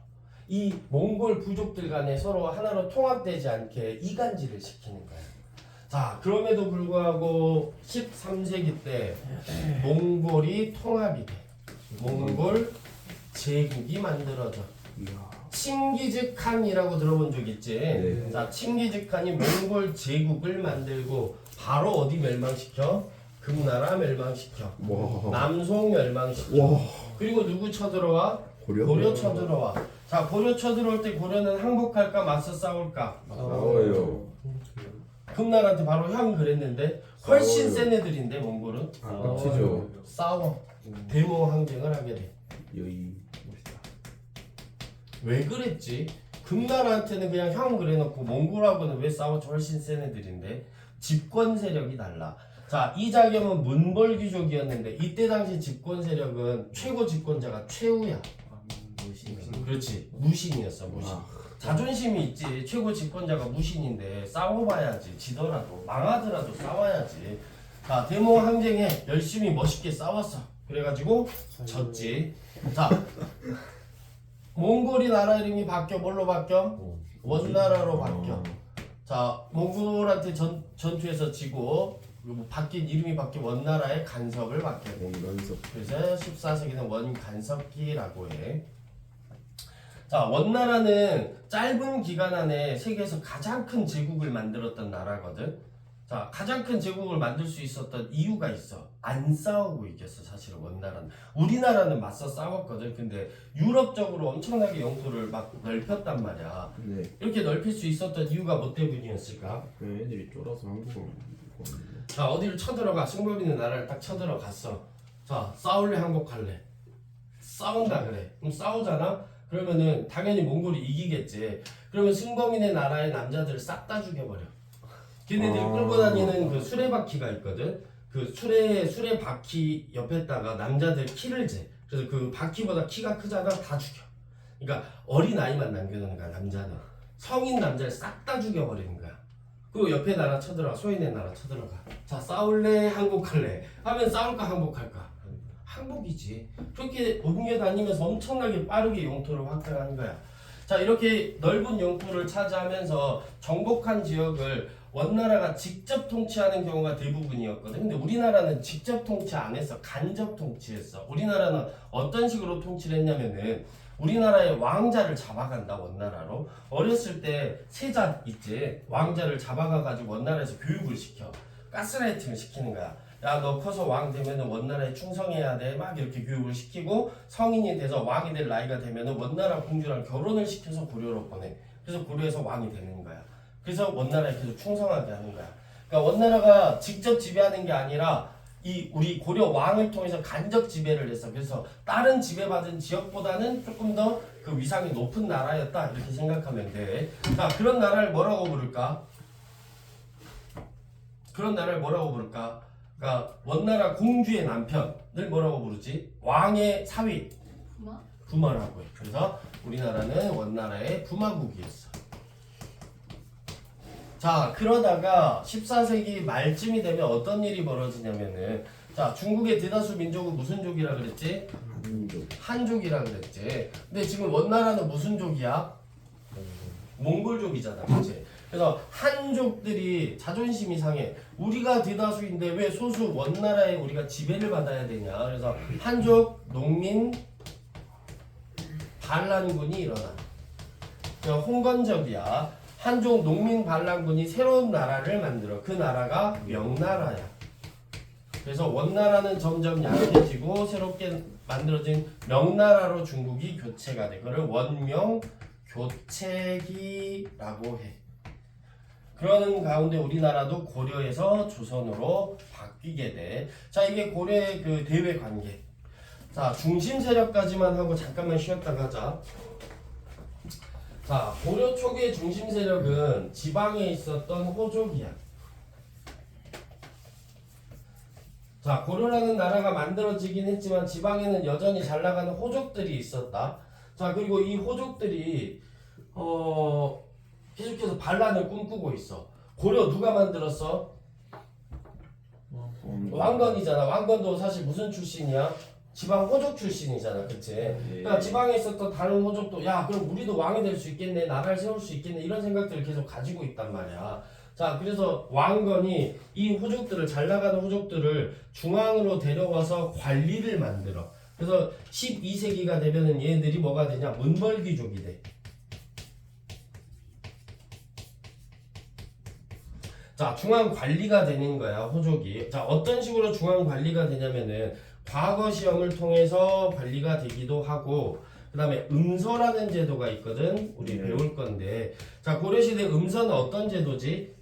이 몽골 부족들 간에 서로 하나로 통합되지 않게 이간질을 시키는 거야. 자, 그럼에도 불구하고 13세기 때 몽골이 통합이 돼. 몽골 제국이 만들어져. 이야. 칭기즈칸이라고 들어본 적 있지? 네. 자, 칭기즈칸이 몽골 제국을 만들고 바로 어디 멸망시켜? 금나라 멸망시켜. 와. 남송 멸망시켜. 와. 그리고 누구 쳐들어와? 고려 쳐들어와. 자, 고려 쳐들어올 때 고려는 항복할까 맞서 싸울까? 싸워요. 금나라한테 바로 형 그랬는데 훨씬 싸워요. 센 애들인데 몽골은 빡치죠. 싸워. 대모 항쟁을 하게 돼. 여이. 왜 그랬지? 금나라한테는 그냥 형 그래놓고 몽골하고는 왜 싸웠지? 훨씬 센 애들인데 집권 세력이 달라. 자, 이자겸은 문벌귀족이었는데 이때 당시 집권 세력은 최고 집권자가 최후야. 그렇지, 무신이었어. 무신. 자존심이 있지. 최고 집권자가 무신인데 싸워봐야지. 지더라도 망하더라도 싸워야지. 자, 대모 항쟁에 열심히 멋있게 싸웠어. 그래가지고 졌지. 자, 몽골이 나라 이름이 바뀌어. 뭘로 바뀌어? 원나라로 바뀌어. 자, 몽골한테 전투에서 지고 바뀐 이름이 바뀌어 원나라의 간섭을 받게 돼. 원간섭. 그래서 14세기는 원간섭기라고 해. 자, 원나라는 짧은 기간 안에 세계에서 가장 큰 제국을 만들었던 나라거든. 자, 가장 큰 제국을 만들 수 있었던 이유가 있어. 안 싸우고 이겼어. 사실은 원나라는. 우리나라는 맞서 싸웠거든. 근데 유럽적으로 엄청나게 영토를 막 넓혔단 말이야. 네. 이렇게 넓힐 수 있었던 이유가 뭐 때문이었을까? 그 애들이 쫄아서 한국을. 자, 어디를 쳐들어가. 승범 있는 나라를 딱 쳐들어갔어. 자, 싸울래 항복할래? 싸운다 그래. 그럼 싸우잖아? 그러면은 당연히 몽골이 이기겠지. 그러면 승범인의 나라의 남자들을 싹 다 죽여버려. 걔네들이 끌고 다니는 그 수레바퀴가 있거든. 그 수레바퀴 옆에다가 남자들 키를 재. 그래서 그 바퀴보다 키가 크잖아. 다 죽여. 그러니까 어린 아이만 남겨놓는 거야. 남자는. 성인 남자를 싹 다 죽여버리는 거야. 그리고 옆에 나라 쳐들어가. 소인의 나라 쳐들어가. 자, 싸울래 항복할래? 하면 싸울까 항복할까? 항복이지. 그렇게 옮겨 다니면서 엄청나게 빠르게 영토를 확장하는 거야. 자, 이렇게 넓은 영토를 차지하면서 정복한 지역을 원나라가 직접 통치하는 경우가 대부분이었거든. 근데 우리나라는 직접 통치 안 했어. 간접 통치했어. 우리나라는 어떤 식으로 통치를 했냐면은 우리나라의 왕자를 잡아간다. 원나라로. 어렸을 때 세자 있지. 왕자를 잡아가가지고 원나라에서 교육을 시켜. 가스라이팅을 시키는 거야. 야, 너 커서 왕 되면은 원나라에 충성해야 돼. 막 이렇게 교육을 시키고 성인이 돼서 왕이 될 나이가 되면은 원나라 공주랑 결혼을 시켜서 고려로 보내. 그래서 고려에서 왕이 되는 거야. 그래서 원나라에 계속 충성하게 하는 거야. 그러니까 원나라가 직접 지배하는 게 아니라 이 우리 고려 왕을 통해서 간접 지배를 했어. 그래서 다른 지배받은 지역보다는 조금 더 그 위상이 높은 나라였다. 이렇게 생각하면 돼. 자, 그런 나라를 뭐라고 부를까? 그런 나라를 뭐라고 부를까? 그러니까 원나라 공주의 남편을 뭐라고 부르지? 왕의 사위. 부마라고 해. 그래서 우리나라는 원나라의 부마국이었어. 자, 그러다가 14세기 말쯤이 되면 어떤 일이 벌어지냐면은, 자, 중국의 대다수 민족은 무슨 족이라 그랬지? 한족. 한족이라 그랬지. 근데 지금 원나라는 무슨 족이야? 몽골족이잖아, 그치? 그래서 한족들이 자존심이 상해. 우리가 대다수인데 왜 소수 원나라에 우리가 지배를 받아야 되냐. 그래서 한족 농민 반란군이 일어나. 그냥 홍건적이야. 한족 농민 반란군이 새로운 나라를 만들어. 그 나라가 명나라야. 그래서 원나라는 점점 약해지고 새롭게 만들어진 명나라로 중국이 교체가 돼. 그걸 원명 교체기라고 해. 그러는 가운데 우리나라도 고려에서 조선으로 바뀌게 돼. 자, 이게 고려의 그 대외 관계. 자, 중심 세력까지만 하고 잠깐만 쉬었다 가자. 자, 고려 초기의 중심 세력은 지방에 있었던 호족이야. 자, 고려라는 나라가 만들어지긴 했지만 지방에는 여전히 잘 나가는 호족들이 있었다. 자, 그리고 이 호족들이 계속해서 반란을 꿈꾸고 있어. 고려 누가 만들었어? 왕건이잖아. 왕건도 사실 무슨 출신이야? 지방 호족 출신이잖아, 그치? 그러니까 지방에 있었던 다른 호족도 야, 그럼 우리도 왕이 될 수 있겠네, 나라를 세울 수 있겠네 이런 생각들을 계속 가지고 있단 말이야. 자, 그래서 왕건이 이 호족들을 잘 나가는 호족들을 중앙으로 데려와서 관리를 만들어. 그래서 12세기가 되면은 얘들이 뭐가 되냐? 문벌귀족이 돼. 자, 중앙 관리가 되는 거야, 호족이. 자, 어떤 식으로 중앙 관리가 되냐면은 과거 시험을 통해서 관리가 되기도 하고, 그 다음에 음서라는 제도가 있거든. 우리 배울 건데. 자, 고려시대 음서는 어떤 제도지?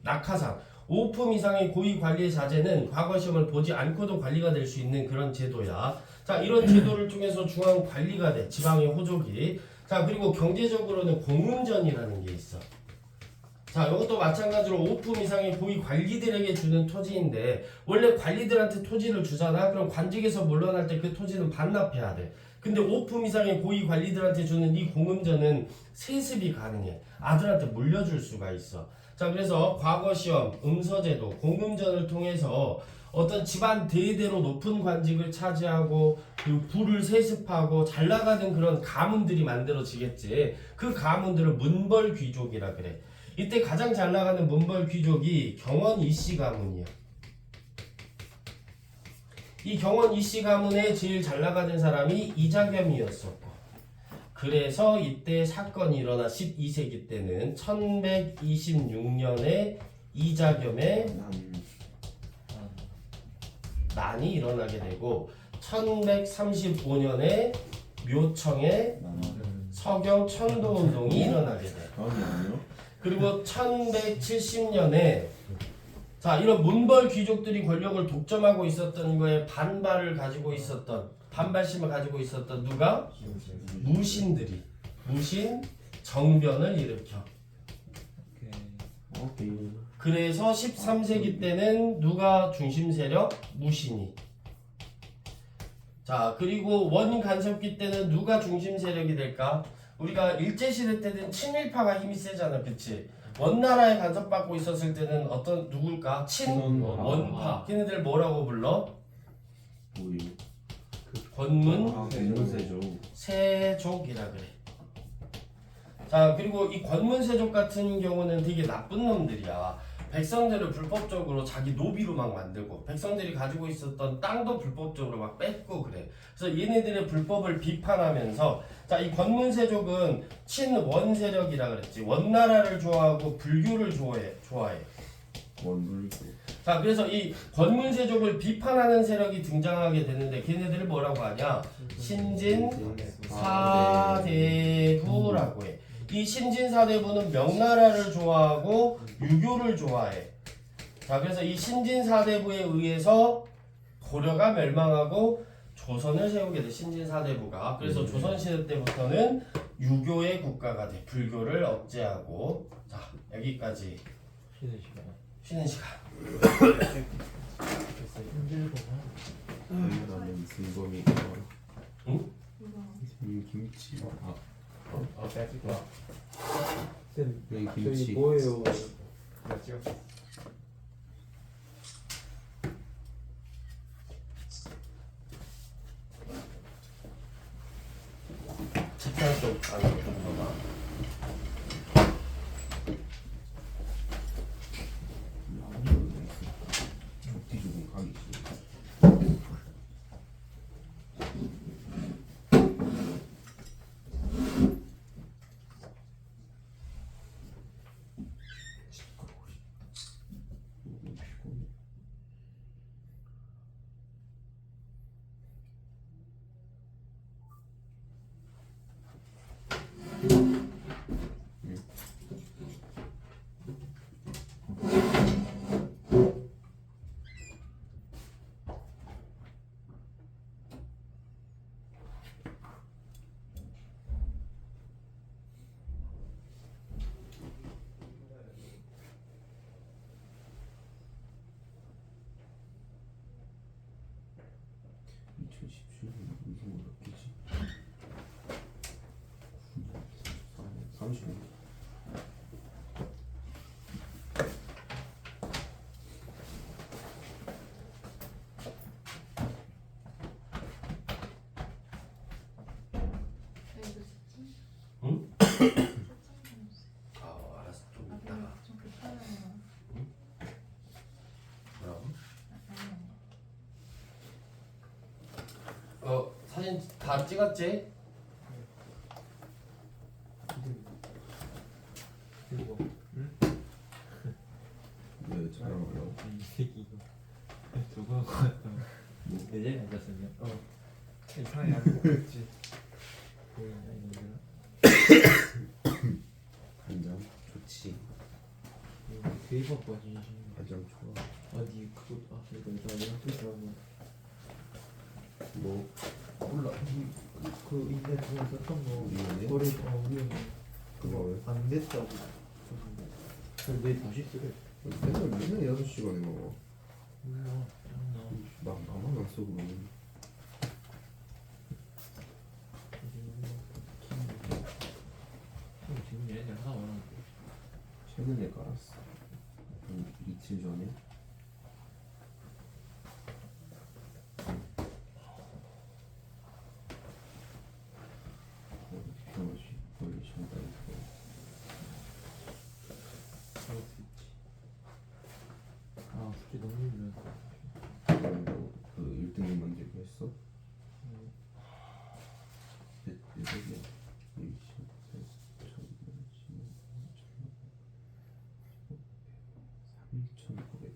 낙하산. 5품 이상의 고위 관리의 자제는 과거 시험을 보지 않고도 관리가 될 수 있는 그런 제도야. 자, 이런 제도를 통해서 중앙 관리가 돼. 지방의 호족이. 자, 그리고 경제적으로는 공운전이라는 게 있어. 자, 이것도 마찬가지로 5품 이상의 고위 관리들에게 주는 토지인데 원래 관리들한테 토지를 주잖아. 그럼 관직에서 물러날 때 그 토지는 반납해야 돼. 근데 5품 이상의 고위 관리들한테 주는 이 공음전은 세습이 가능해. 아들한테 물려줄 수가 있어. 자, 그래서 과거 시험, 음서제도, 공음전을 통해서 어떤 집안 대대로 높은 관직을 차지하고 그리고 부를 세습하고 잘 나가는 그런 가문들이 만들어지겠지. 그 가문들을 문벌귀족이라 그래. 이때 가장 잘 나가는 문벌 귀족이 경원 이씨 가문이야. 이 경원 이씨 가문에 제일 잘 나가는 사람이 이자겸이었었고, 그래서 이때 사건이 일어나 12세기 때는 1126년에 이자겸의 난이 일어나게 되고 1135년에 묘청의 서경 천도운동이 일어나게 돼. 그리고 1170년에 자, 이런 문벌 귀족들이 권력을 독점하고 있었던 거에 반발심을 가지고 있었던 누가? 무신들이 무신 정변을 일으켜. 그래서 13세기 때는 누가 중심 세력? 무신이. 자, 그리고 원 간섭기 때는 누가 중심 세력이 될까? 우리가 일제시대 때는 친일파가 힘이 세잖아, 그치? 원나라에 간섭받고 있었을 때는 어떤 누굴까? 친원파. 걔네들 뭐라고 불러? 권문세족이라 그래. 자, 그리고 이 권문세족 같은 경우는 되게 나쁜 놈들이야. 백성들을 불법적으로 자기 노비로 막 만들고 백성들이 가지고 있었던 땅도 불법적으로 막 뺏고 그래. 그래서 얘네들의 불법을 비판하면서 자, 이 권문세족은 친원 세력이라 그랬지. 원나라를 좋아하고 불교를 좋아해. 자, 그래서 이 권문세족을 비판하는 세력이 등장하게 되는데 걔네들을 뭐라고 하냐? 신진사대부라고 해. 이 신진사대부는 명나라를 좋아하고 유교를 좋아해. 자, 그래서 이 신진사대부에 의해서 고려가 멸망하고 조선을 세우게 돼. 신진사대부가. 그래서 조선시대 때부터는 유교의 국가가 돼. 불교를 억제하고. 자, 여기까지 쉬는 시간. 나는 승범이 응? 김치 쌤, 여기 저희 김치 뭐예요? 나 찍었어. 책상 좀 안으로 좀 넣어봐. 족티 조금 가기 싫어. 몇 개지? 35. 저희도 스팀? 응? 스팀 좀 주세요. 아 알았어 좀 아 이따가. 근데 좀 급하네요. 뭐라고? 아니요. 사진 다 찍었지? 그리고 왜 촬영하려고? 이 새끼 이거 저거 하고 왔다. 뭐? 내 자리에 앉았으면 이상하게 안 먹겠지. 보이냐 이놈들아. 간장 좋지. 이거 대박까지. 간장 좋아. 아니 그거 이거 내가 뜻이라고. 뭐 몰라. 그 인터넷에 썼던 거. 우리은행? 거래 우리는 그거 왜? 안 됐다고. 근데 내일 다시 쓰래. 맨날 6시간에 먹어. 몰라. 짱나. 나만 안 써 그러면. 지금 얘네 하나 말하는데. 최근에 깔았어. 한 이틀 전에. 어디 원래 시간 따니까. 그럴 수 있지. 아 솔직히 너무 힘들어. 그 1등이 만들고 했어? 몇 개야? 3,900.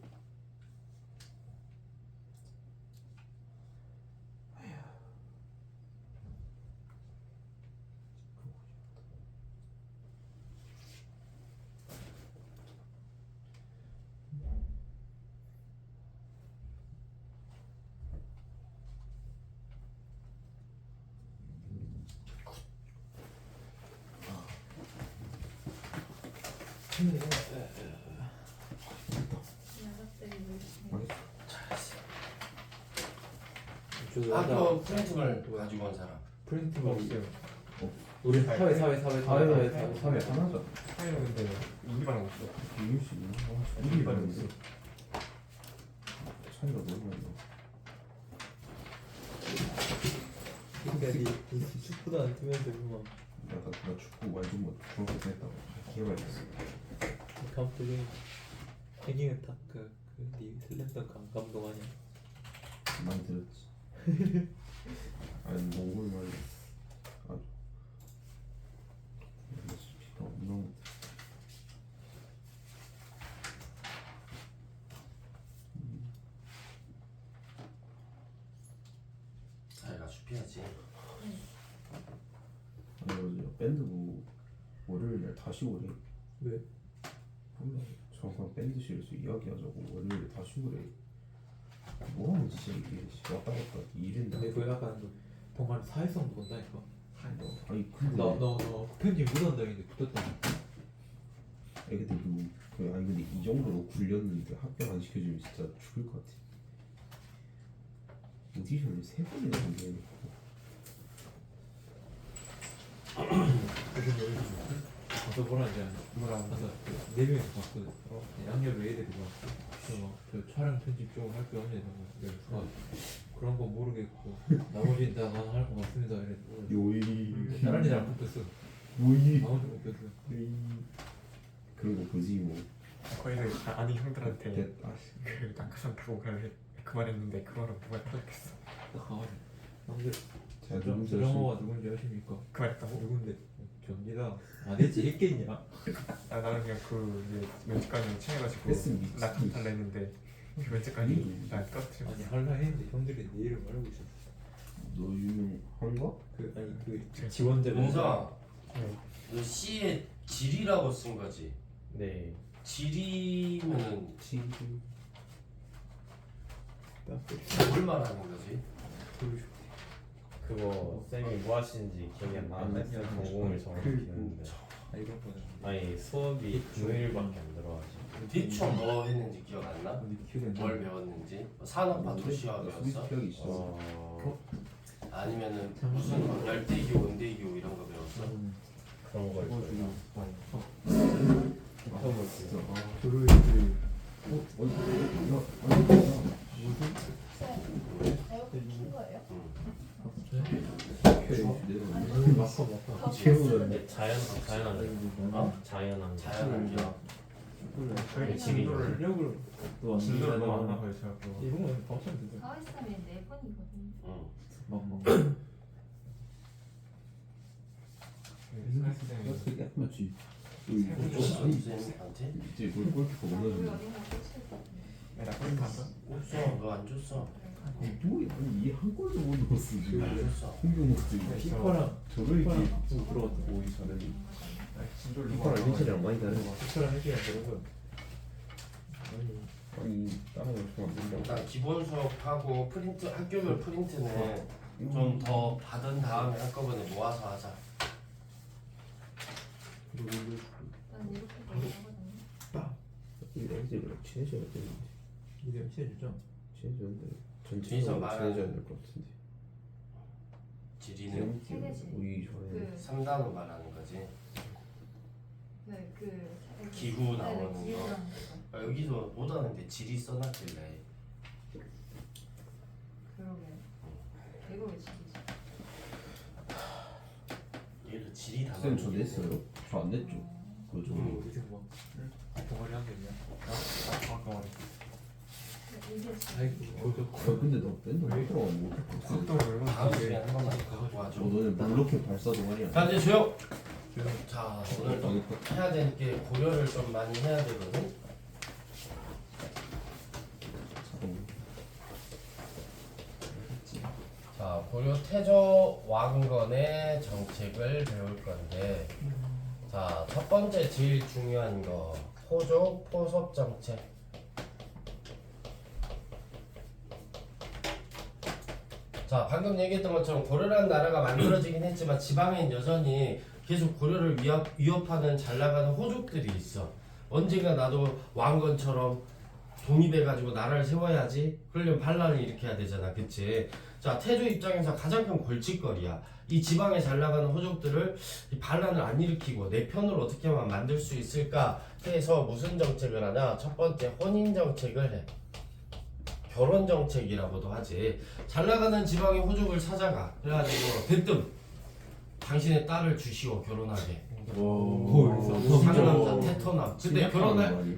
녀석들이 열심히. 맛있어. 학교 프린팅을 가지고 온 사람. 프린트가 없어요. 우리 사회 하나죠. 사회는 근데 이기반은 없어. 이유식 이기반은 없어. 차이가 너무 많이 나. 그러니까 니 축구도 안 뛰면서 그만 나 축구 완전 못 중학교 때 했다고. 개발했어. 감독이 해킹은 딱그니 슬램덩크 감독 아니야? 많이 들었지. 아니 몽골 말이 아주 피가 너무 자기가 숲해야지. 아니 어제 밴드부 월요일날 다시 오래. 왜? 정확한 밴드실에서 이야기하자고 월요일에 다시 오래. 뭐하는 짓이야 이게. 왔다 갔다 일했나. 근데 그거 약간 그 동아리 사회성도 본다니까. 아니 근데 너 편집 못한다는데 붙었다니. 아니 근데 아니 근데 이 정도로 굴렸는데 합격 안 시켜주면 진짜 죽을 것 같아. 오디션을 3번이나 준비해놓고. 그래서 가서 뭐라는지 알아? 가서 4명이서 봤거든. 양옆에 애들이 막 그래서 막저 촬영 편집 쪽을 할 게 없냐고 그래서 그런 건 모르겠고 나머지는 다 나는 할 것 같습니다 이랬고 요이 다른 애들 안 뽑혔어. 요이 나머지 뽑혔어. 그런 거 보지 뭐. 거기는 아니 형들한테 아씨 그 낙하산 타고 그 말했는데 그 말은 누가 터졌겠어. 딱 가가지고 남들 제가 누군지 드라마가 누군지 아십니까? 그 말했다고? 누군데? 접니다. 안 했지 했겠냐? 아 나는 그냥 그 면접관이랑 친해가지고 했으면 미치지. 낙하산 탈라 했는데 그 면접관이 나 떨어뜨려. 아니 할라 했는데 형들이 내 이름 알고 있었어. 너 유명한 거? 그 아니 그 지원자 은서, 네. 너 C에 질이라고 쓴 거지. 네. 질이면은 지금 뭘 말하는 거지? 그거 쌤이 뭐 하시는지 기억이 안 나는데 전공을 정확히는데 아 이런 거는 아니 수업이 금요일밖에 안 들어가지고 대충 뭐 했는지 기억 안 나? 어디 기억이 안 나. 뭘 배웠는지? 뭐 산업화 도시화 배웠어? 기억이 있어. 아니면은 무슨 뭐 열대기후, 온대기후 이런 거 배웠어? 그런 걸 그래가지고 진짜 교류들이 에어컨 킨 거예요? 마커 채우는 자연한 자연한 기억. 진도를 실력을 또 진도를 너무 안 나가요 제가 그거. 이런 거는 방치하면 되죠. 4월 3일 4번이거든요. 응. 막막 그게 안 맞지. 선생님한테? 이제 골키퍼 우리 올라준다. 어린 거 꽂힐거든요. 내가 꼴 간다. 없어. 너 안 줬어. 누구 아니 이한 골도 못 넣었어 지금. 안 줬어. 홍경호도 키퍼랑 저를 이렇게 들어갔다 오기 전에 진도를 이거랑 민철이랑 많이 다르네. 키퍼랑 해줘야 되는 아니 다른 걸 주면 안 된다고. 일단 기본 수업하고 프린트 학교별 프린트는 좀 더 받은 다음에 한꺼번에 모아서 하자. 난 이렇게 하거든요. 애들이랑 친해져야 되는데 이름 치해주죠. 친해졌는데 진짜 전체적으로 말하는- 친해져야 될 것 같은데. 지리는 세대지. 우리 좋아해. 그 3단원 말하는 거지. 네, 기후 나오는 거. 기후 나오는 거. 아, 여기서 못 하는데 지리 써놨길래. 그러게. 이거 왜 지리지? 얘도 지리 다. 쌤 저 냈어요? 저 안 냈죠? 그죠? 어디서 뭐 동아리 한 게 있냐? 나 과학 동아리. 이게 지리. 아 근데 너 맨날 왜 들어가면 못할 것 같아. 속도를 얼마나 다음 빠르게 시간에 한 번만 갖고 와줘. 너는 물로켓 발사 동아리야. 자 이제 조용. 자 오늘 또 당했다. 해야 될 게 고려를 좀 많이 해야 되거든. 자 고려 태조 왕건의 정책을 배울 건데, 자 첫 번째 제일 중요한 거 호족 포섭 정책. 자 방금 얘기했던 것처럼 고려라는 나라가 만들어지긴 했지만 지방엔 여전히 계속 고려를 위협하는 잘 나가는 호족들이 있어. 언젠가 나도 왕건처럼 독립해가지고 나라를 세워야지. 그러려면 반란을 일으켜야 되잖아, 그치? 자 태조 입장에서 가장 큰 골칫거리야. 이 지방에 잘 나가는 호족들을 이 반란을 안 일으키고 내 편으로 어떻게 하면 만들 수 있을까 해서 무슨 정책을 하냐? 첫 번째 혼인 정책을 해. 결혼 정책이라고도 하지. 잘 나가는 지방의 호족을 찾아가. 그래가지고 대뜸 당신의 딸을 주시오 결혼하게. 상남자 태토남. 근데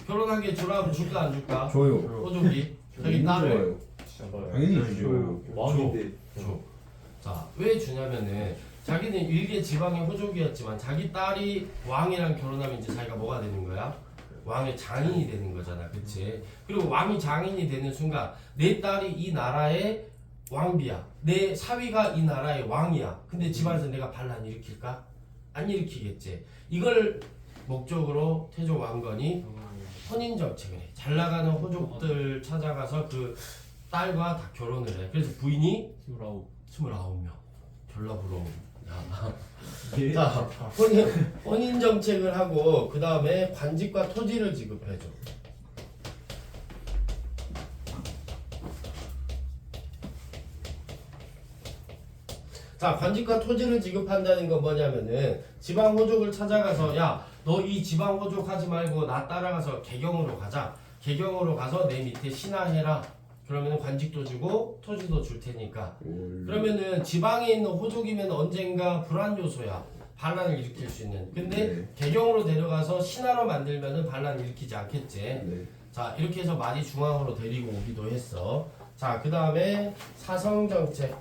결혼하게 주라면 줄까 안 줄까? 줘요. 호족이 자기 딸을 당연히 주죠. 왕인데 줘. 자, 왜 주냐면은 자기는 일개 지방의 호족이었지만 자기 딸이 왕이랑 결혼하면 이제 자기가 뭐가 되는 거야? 왕의 장인이 되는 거잖아, 그치? 그리고 왕이 장인이 되는 순간 내 딸이 이 나라의 왕비야. 내 사위가 이 나라의 왕이야. 근데 집안에서 내가 반란 일으킬까? 안 일으키겠지. 이걸 목적으로 태조 왕건이 혼인 정책을 해. 잘 나가는 호족들 찾아가서 그 딸과 다 결혼을 해. 그래서 부인이 29명. 졸라 부러워. 자, 혼인 정책을 하고 그 다음에 관직과 토지를 지급해줘. 자, 관직과 토지를 지급한다는 건 뭐냐면은 지방 호족을 찾아가서 야, 너 이 지방 호족 하지 말고 나 따라가서 개경으로 가자. 개경으로 가서 내 밑에 신하해라. 그러면은 관직도 주고 토지도 줄 테니까. 그러면은 지방에 있는 호족이면 언젠가 불안 요소야. 반란을 일으킬 수 있는. 근데 네. 개경으로 데려가서 신하로 만들면은 반란을 일으키지 않겠지. 네. 자, 이렇게 해서 많이 중앙으로 데리고 오기도 했어. 자, 그 다음에 사성 정책.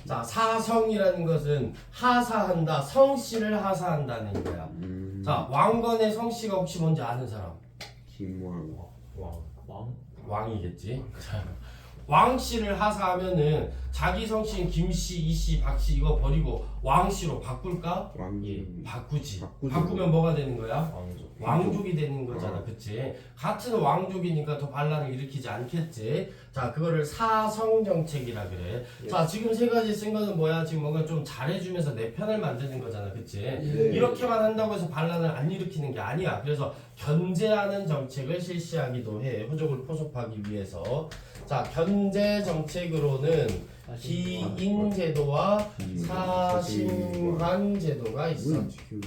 자, 사성이라는 것은 하사한다, 성씨를 하사한다는 거야. 자, 왕건의 성씨가 혹시 뭔지 아는 사람? 김왕. 왕이겠지. 자, 왕씨를 하사하면은 자기 성씨인 김씨, 이씨, 박씨 이거 버리고 왕씨로 바꿀까? 왕이. 바꾸지. 바꾸죠. 바꾸면 뭐가 되는 거야? 왕족. 왕족이 되는 거잖아, 그치? 같은 왕족이니까 더 반란을 일으키지 않겠지? 자, 그거를 사성 정책이라 그래. 자, 지금 세 가지 쓴 거는 뭐야? 지금 뭔가 좀 잘해주면서 내 편을 만드는 거잖아, 그치? 이렇게만 한다고 해서 반란을 안 일으키는 게 아니야. 그래서 견제하는 정책을 실시하기도 해. 호족을 포섭하기 위해서. 자, 견제 정책으로는 기인 제도와 사심관 제도가 있어. 뭘 지키고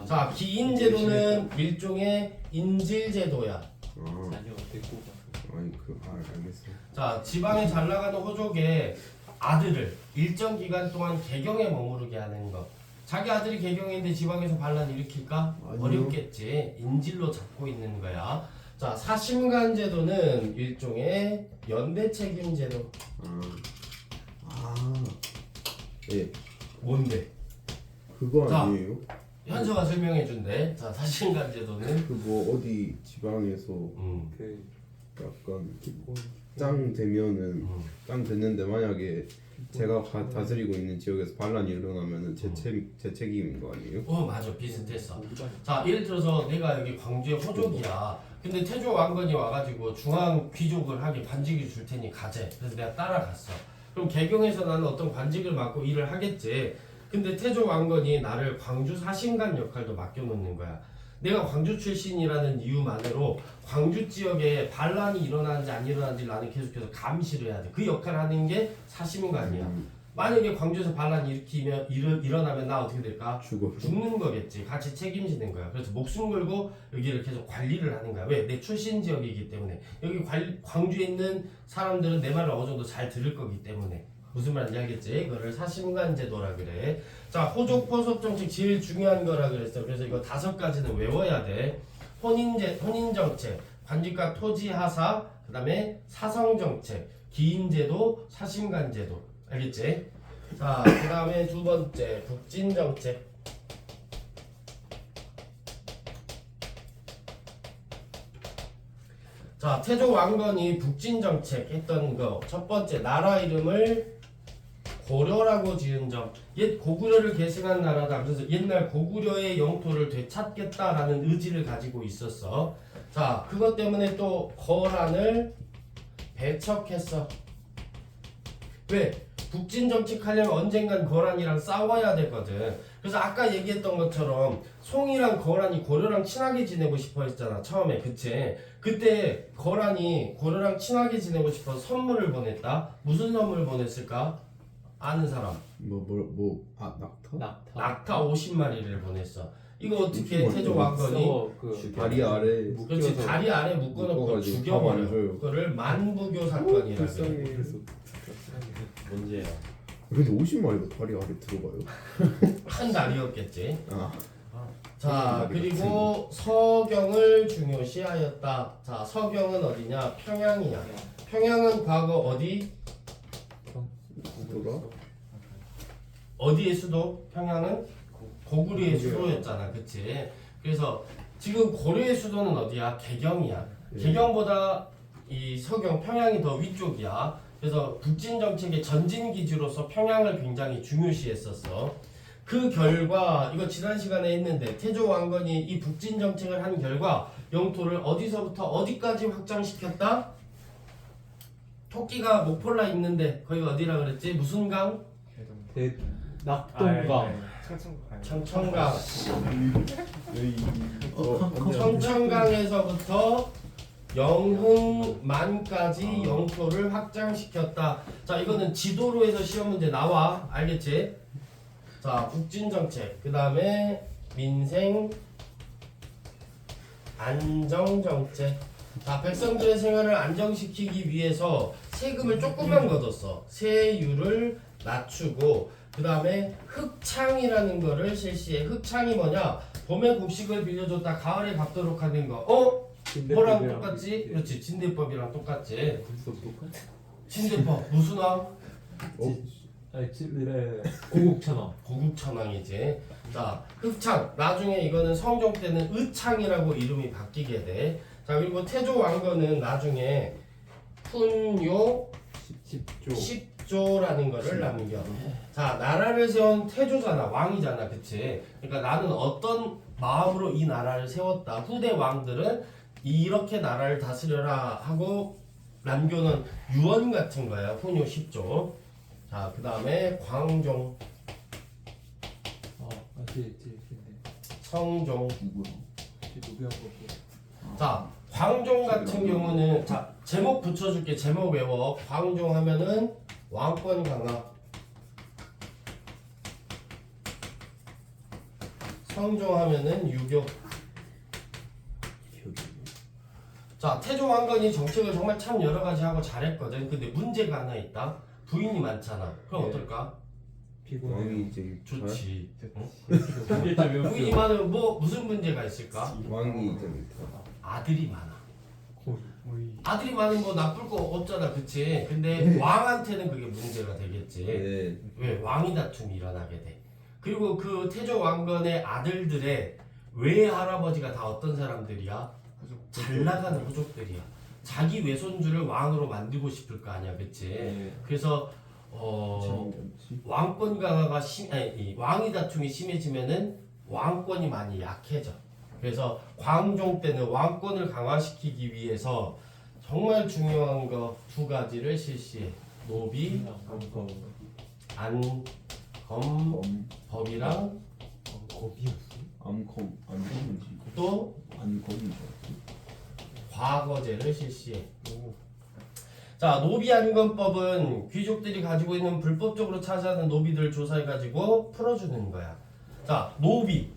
자, 기인 제도는 일종의 인질 제도야. 자녀 데리고 가. 아니 알겠어요. 자, 지방에 잘 나가는 호족의 아들을 일정 기간 동안 개경에 머무르게 하는 거. 자기 아들이 개경인데 지방에서 반란 일으킬까? 아니요. 어렵겠지. 인질로 잡고 있는 거야. 자, 사심관 제도는 일종의 연대 책임 제도. 예, 뭔데? 그거 자. 아니에요? 현서가 설명해 준대. 자, 사심관 제도는 그 뭐 어디 지방에서 그 약간 기본 짱 되면은 짱 됐는데 만약에 제가 다스리고 있는 지역에서 반란이 일어나면은 제 책임인 거 아니에요? 맞아, 비슷했어. 일반 자, 예를 들어서 내가 여기 광주의 호족이야. 근데 태조 왕건이 와가지고 중앙 귀족을 하게 관직을 줄 테니 가재. 그래서 내가 따라갔어. 그럼 개경에서 나는 어떤 관직을 맡고 일을 하겠지. 근데 태조 왕건이 나를 광주 사심관 역할도 맡겨놓는 거야. 내가 광주 출신이라는 이유만으로 광주 지역에 반란이 일어나는지 안 일어나는지 나는 계속해서 감시를 해야 돼. 그 역할을 하는 게 사심관이야. 만약에 광주에서 반란이 일어나면 나 어떻게 될까? 죽는 거겠지. 같이 책임지는 거야. 그래서 목숨 걸고 여기를 계속 관리를 하는 거야. 왜? 내 출신 지역이기 때문에. 여기 광주에 있는 사람들은 내 말을 어느 정도 잘 들을 거기 때문에. 무슨 말인지 알겠지? 이거를 사심관 제도라 그래. 자, 호족 포섭 정책 제일 중요한 거라 그랬어. 그래서 이거 5가지는 외워야 돼. 혼인 정책, 관직과 토지 하사, 그다음에 사성 정책, 기인 제도, 사심관 제도. 알겠지? 자, 그다음에 2번째 북진 정책. 자, 태조 왕건이 북진 정책 했던 거 첫 번째 나라 이름을 고려라고 지은 점. 옛 고구려를 계승한 나라다. 그래서 옛날 고구려의 영토를 되찾겠다라는 의지를 가지고 있었어. 자, 그것 때문에 또 거란을 배척했어. 왜? 북진 정책하려면 언젠간 거란이랑 싸워야 되거든. 그래서 아까 얘기했던 것처럼 송이랑 거란이 고려랑 친하게 지내고 싶어 했잖아, 처음에. 그치? 그때 거란이 고려랑 친하게 지내고 싶어서 선물을 보냈다. 무슨 선물을 보냈을까? 아는 사람. 낙타? 낙타 50마리를 보냈어. 이거 어떻게 50마리? 태조 왕건이 그 다리 아래 그렇지, 다리 아래 묶어놓고 묶어가지고 죽여버려. 밥 안 줘요. 그거를 만부교 사건이라고 해. 불쌍해. 그래서 문제야. 근데 50마리가 다리 아래 들어가요? 큰 다리였겠지. 아 자, 그리고 서경을 중요시하였다. 자, 서경은 어디냐? 평양이야. 평양은 과거 어디? 수도가? 어디의 수도? 평양은 고구려의 수도였잖아. 그치? 그래서 지금 고려의 수도는 어디야? 개경이야. 개경보다 이 서경 평양이 더 위쪽이야. 그래서 북진 정책의 전진 기지로서 평양을 굉장히 중요시했었어. 그 결과 이거 지난 시간에 했는데 태조 왕건이 이 북진 정책을 한 결과 영토를 어디서부터 어디까지 확장시켰다? 토끼가 목폴라 있는데 거기가 어디라 그랬지? 무슨 강? 낙동강 청천강. 청천강에서부터 영흥만까지 영토를 확장시켰다. 자, 이거는 지도로 해서 시험 문제 나와. 알겠지? 자, 북진 정책. 그 다음에 민생 안정 정책. 자, 백성들의 생활을 안정시키기 위해서 세금을 조금만 걷었어. 세율을 낮추고 그 다음에 흑창이라는 거를 실시해. 흑창이 뭐냐? 봄에 곡식을 빌려줬다 가을에 갚도록 하는 거. 뭐랑 똑같지? 그렇지, 진대법이랑 똑같지. 진대법 무슨 왕? 고국천왕. 고국천왕이지. 자, 흑창. 나중에 이거는 성종 때는 의창이라고 이름이 바뀌게 돼. 자, 그리고 태조 왕건은 나중에 훈요 10조라는 거를 남겨. 자, 나라를 세운 태조잖아. 왕이잖아. 그치? 그러니까 나는 어떤 마음으로 이 나라를 세웠다. 후대 왕들은 이렇게 나라를 다스려라 하고 남겨놓은 유언 같은 거야. 훈요 10조. 자, 그 다음에 광종, 성종. 자, 광종 같은 경우는 자 제목 붙여줄게. 제목 외워. 광종 하면은 왕권 강화. 성종하면은 유교. 기억이 자, 태조 왕건이 정책을 정말 참 여러 가지 하고 잘했거든. 근데 문제가 하나 있다. 부인이 많잖아. 그럼 네. 어떨까? 피곤해. 왕이 이제 좋지. 응? 일단 부인이 많으면 뭐 무슨 문제가 있을까? 왕이 이제 아들이 많아. 거의 아들이 많으면 뭐 나쁠 거 없잖아, 그치? 근데 왕한테는 그게 문제가 되겠지. 네. 왜? 왕위 다툼이 일어나게 돼. 그리고 그 태조 왕건의 아들들의 외할아버지가 다 어떤 사람들이야? 잘 나가는 호족들이야. 자기 외손주를 왕으로 만들고 싶을 거 아니야, 그치? 네. 그래서 왕권 강화가 이 왕위 다툼이 심해지면은 왕권이 많이 약해져. 그래서 광종 때는 왕권을 강화시키기 위해서 정말 중요한 거 두 가지를 실시해. 노비, 안검법이랑 암검인지 또 안검인지 과거제를 실시해. 자, 노비안검법은 귀족들이 가지고 있는 불법적으로 차지하는 노비들 조사해가지고 풀어주는 거야. 자, 노비.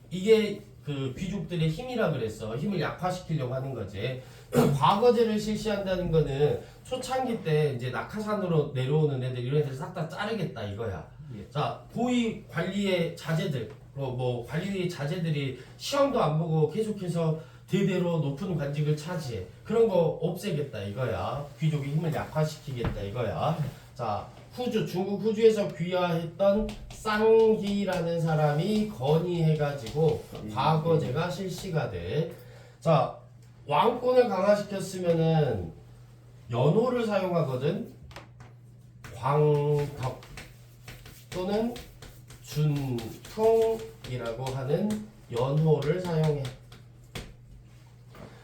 이게 그 귀족들의 힘이라 그랬어. 힘을 약화시키려고 하는 거지. 과거제를 실시한다는 거는 초창기 때 이제 낙하산으로 내려오는 애들 이런 애들 싹 다 자르겠다 이거야. 자, 고위 관리의 자제들, 뭐 관리의 자제들이 시험도 안 보고 계속해서 대대로 높은 관직을 차지해. 그런 거 없애겠다 이거야. 귀족의 힘을 약화시키겠다 이거야. 자, 후주, 중국 후주에서 귀화했던 쌍희라는 사람이 건의해가지고 과거제가 실시가 돼. 자, 왕권을 강화시켰으면은 연호를 사용하거든. 광덕 또는 준풍이라고 하는 연호를 사용해.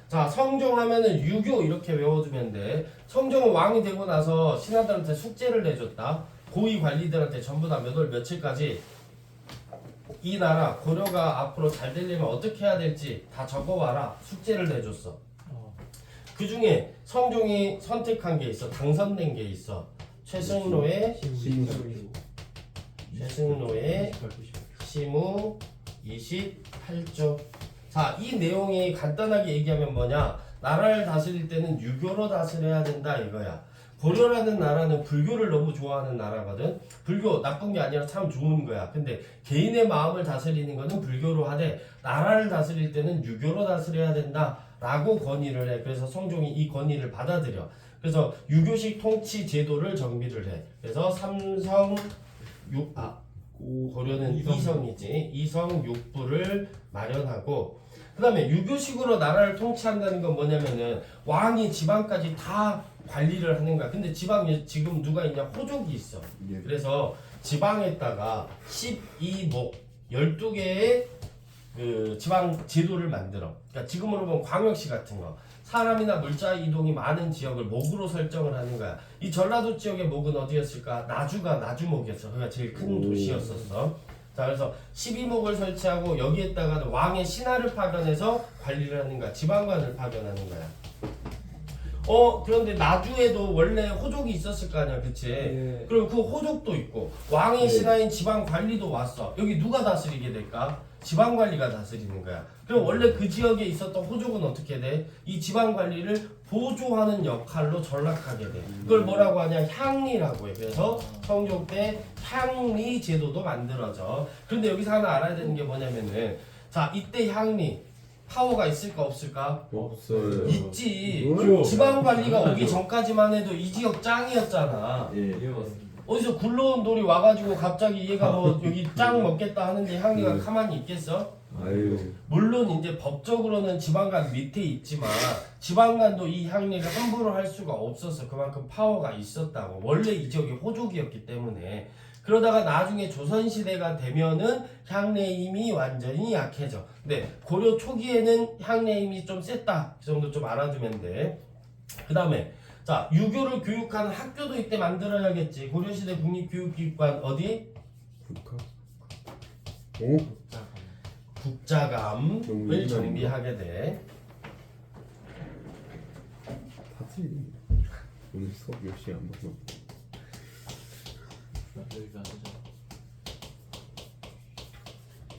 자, 성종하면은 유교 이렇게 외워두면 돼. 성종은 왕이 되고 나서 신하들한테 숙제를 내줬다. 고위 관리들한테 전부 다 몇 월 며칠까지 이 나라 고려가 앞으로 잘 되려면 어떻게 해야 될지 다 적어와라. 숙제를 내줬어. 그 중에 성종이 선택한 게 있어. 당선된 게 있어. 최승로의 시무 28조. 자, 이 내용이 간단하게 얘기하면 뭐냐? 나라를 다스릴 때는 유교로 다스려야 된다 이거야. 고려라는 나라는 불교를 너무 좋아하는 나라거든. 불교 나쁜 게 아니라 참 좋은 거야. 근데 개인의 마음을 다스리는 거는 불교로 하되 나라를 다스릴 때는 유교로 다스려야 된다라고 건의를 해. 그래서 성종이 이 건의를 받아들여. 그래서 유교식 통치 제도를 정비를 해. 그래서 고려는 이성이지. 이성 육부를 마련하고, 그 다음에 유교식으로 나라를 통치한다는 건 뭐냐면은 왕이 지방까지 다 관리를 하는 거야. 근데 지방에 지금 누가 있냐? 호족이 있어. 그래서 지방에다가 12목 12개의 그 지방 제도를 만들어. 그러니까 지금으로 보면 광역시 같은 거. 사람이나 물자 이동이 많은 지역을 목으로 설정을 하는 거야. 이 전라도 지역의 목은 어디였을까? 나주가 나주목이었어. 그러니까 제일 큰 도시였었어. 자, 그래서 12목을 설치하고 여기에다가 왕의 신하를 파견해서 관리를 하는 거야. 지방관을 파견하는 거야. 그런데 나주에도 원래 호족이 있었을 거 아니야, 그치? 예. 그럼 그 호족도 있고 왕의 신하인 지방관리도 왔어. 여기 누가 다스리게 될까? 지방관리가 다스리는 거야. 그럼 원래 그 지역에 있었던 호족은 어떻게 돼? 이 지방관리를 보조하는 역할로 전락하게 돼. 그걸 뭐라고 하냐? 향리라고 해. 그래서 성종 때 향리 제도도 만들어져. 그런데 여기서 하나 알아야 되는 게 뭐냐면은, 자, 이때 향리 파워가 있을까 없을까? 없어요. 있지. 있죠. 지방관리가 오기 전까지만 해도 이 지역 짱이었잖아. 예. 예, 맞습니다. 어디서 굴러온 돌이 와가지고 갑자기 얘가 뭐 여기 짱 먹겠다 하는데 향리가 가만히 있겠어? 아유. 물론 이제 법적으로는 지방관 밑에 있지만 지방관도 이 향리를 함부로 할 수가 없어서 그만큼 파워가 있었다고. 원래 이 지역이 호족이었기 때문에. 그러다가 나중에 조선시대가 되면은 향내의 힘이 완전히 약해져. 근데 고려 초기에는 향내의 힘이 좀 셌다. 그 정도 좀 알아두면 돼. 그 다음에 자, 유교를 교육하는 학교도 이때 만들어야겠지. 고려시대 국립교육기관 어디? 국가. 오? 국자감을 정비하게 돼. 다 틀리네. 오늘 수업 몇 시에 안 봤어? 여기가 안 되잖아.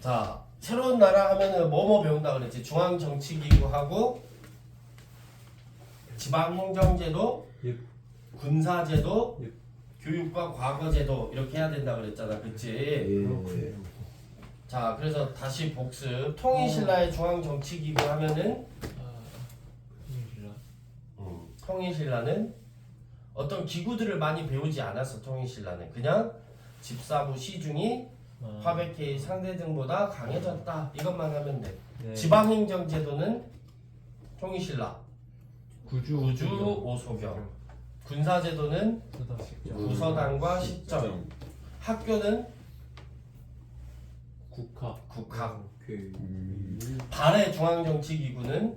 자, 새로운 나라 하면은 뭐뭐 배운다 그랬지? 중앙정치기구하고 지방행정제도, 예. 군사제도, 예. 교육과 과거제도 이렇게 해야 된다 그랬잖아, 그치? 예. 자, 그래서 다시 복습. 통일신라의 중앙정치기구 하면은 통일신라. 통일신라는 어떤 기구들을 많이 배우지 않았어. 통일신라는 그냥 집사부 시중이 화백회의 상대 등보다 강해졌다. 이것만 하면 돼. 네. 지방행정제도는 통일신라, 구주 구주 오소경. 군사제도는 구서당과 시정. 학교는 국학. 국학. 교육. 발해 중앙정치기구는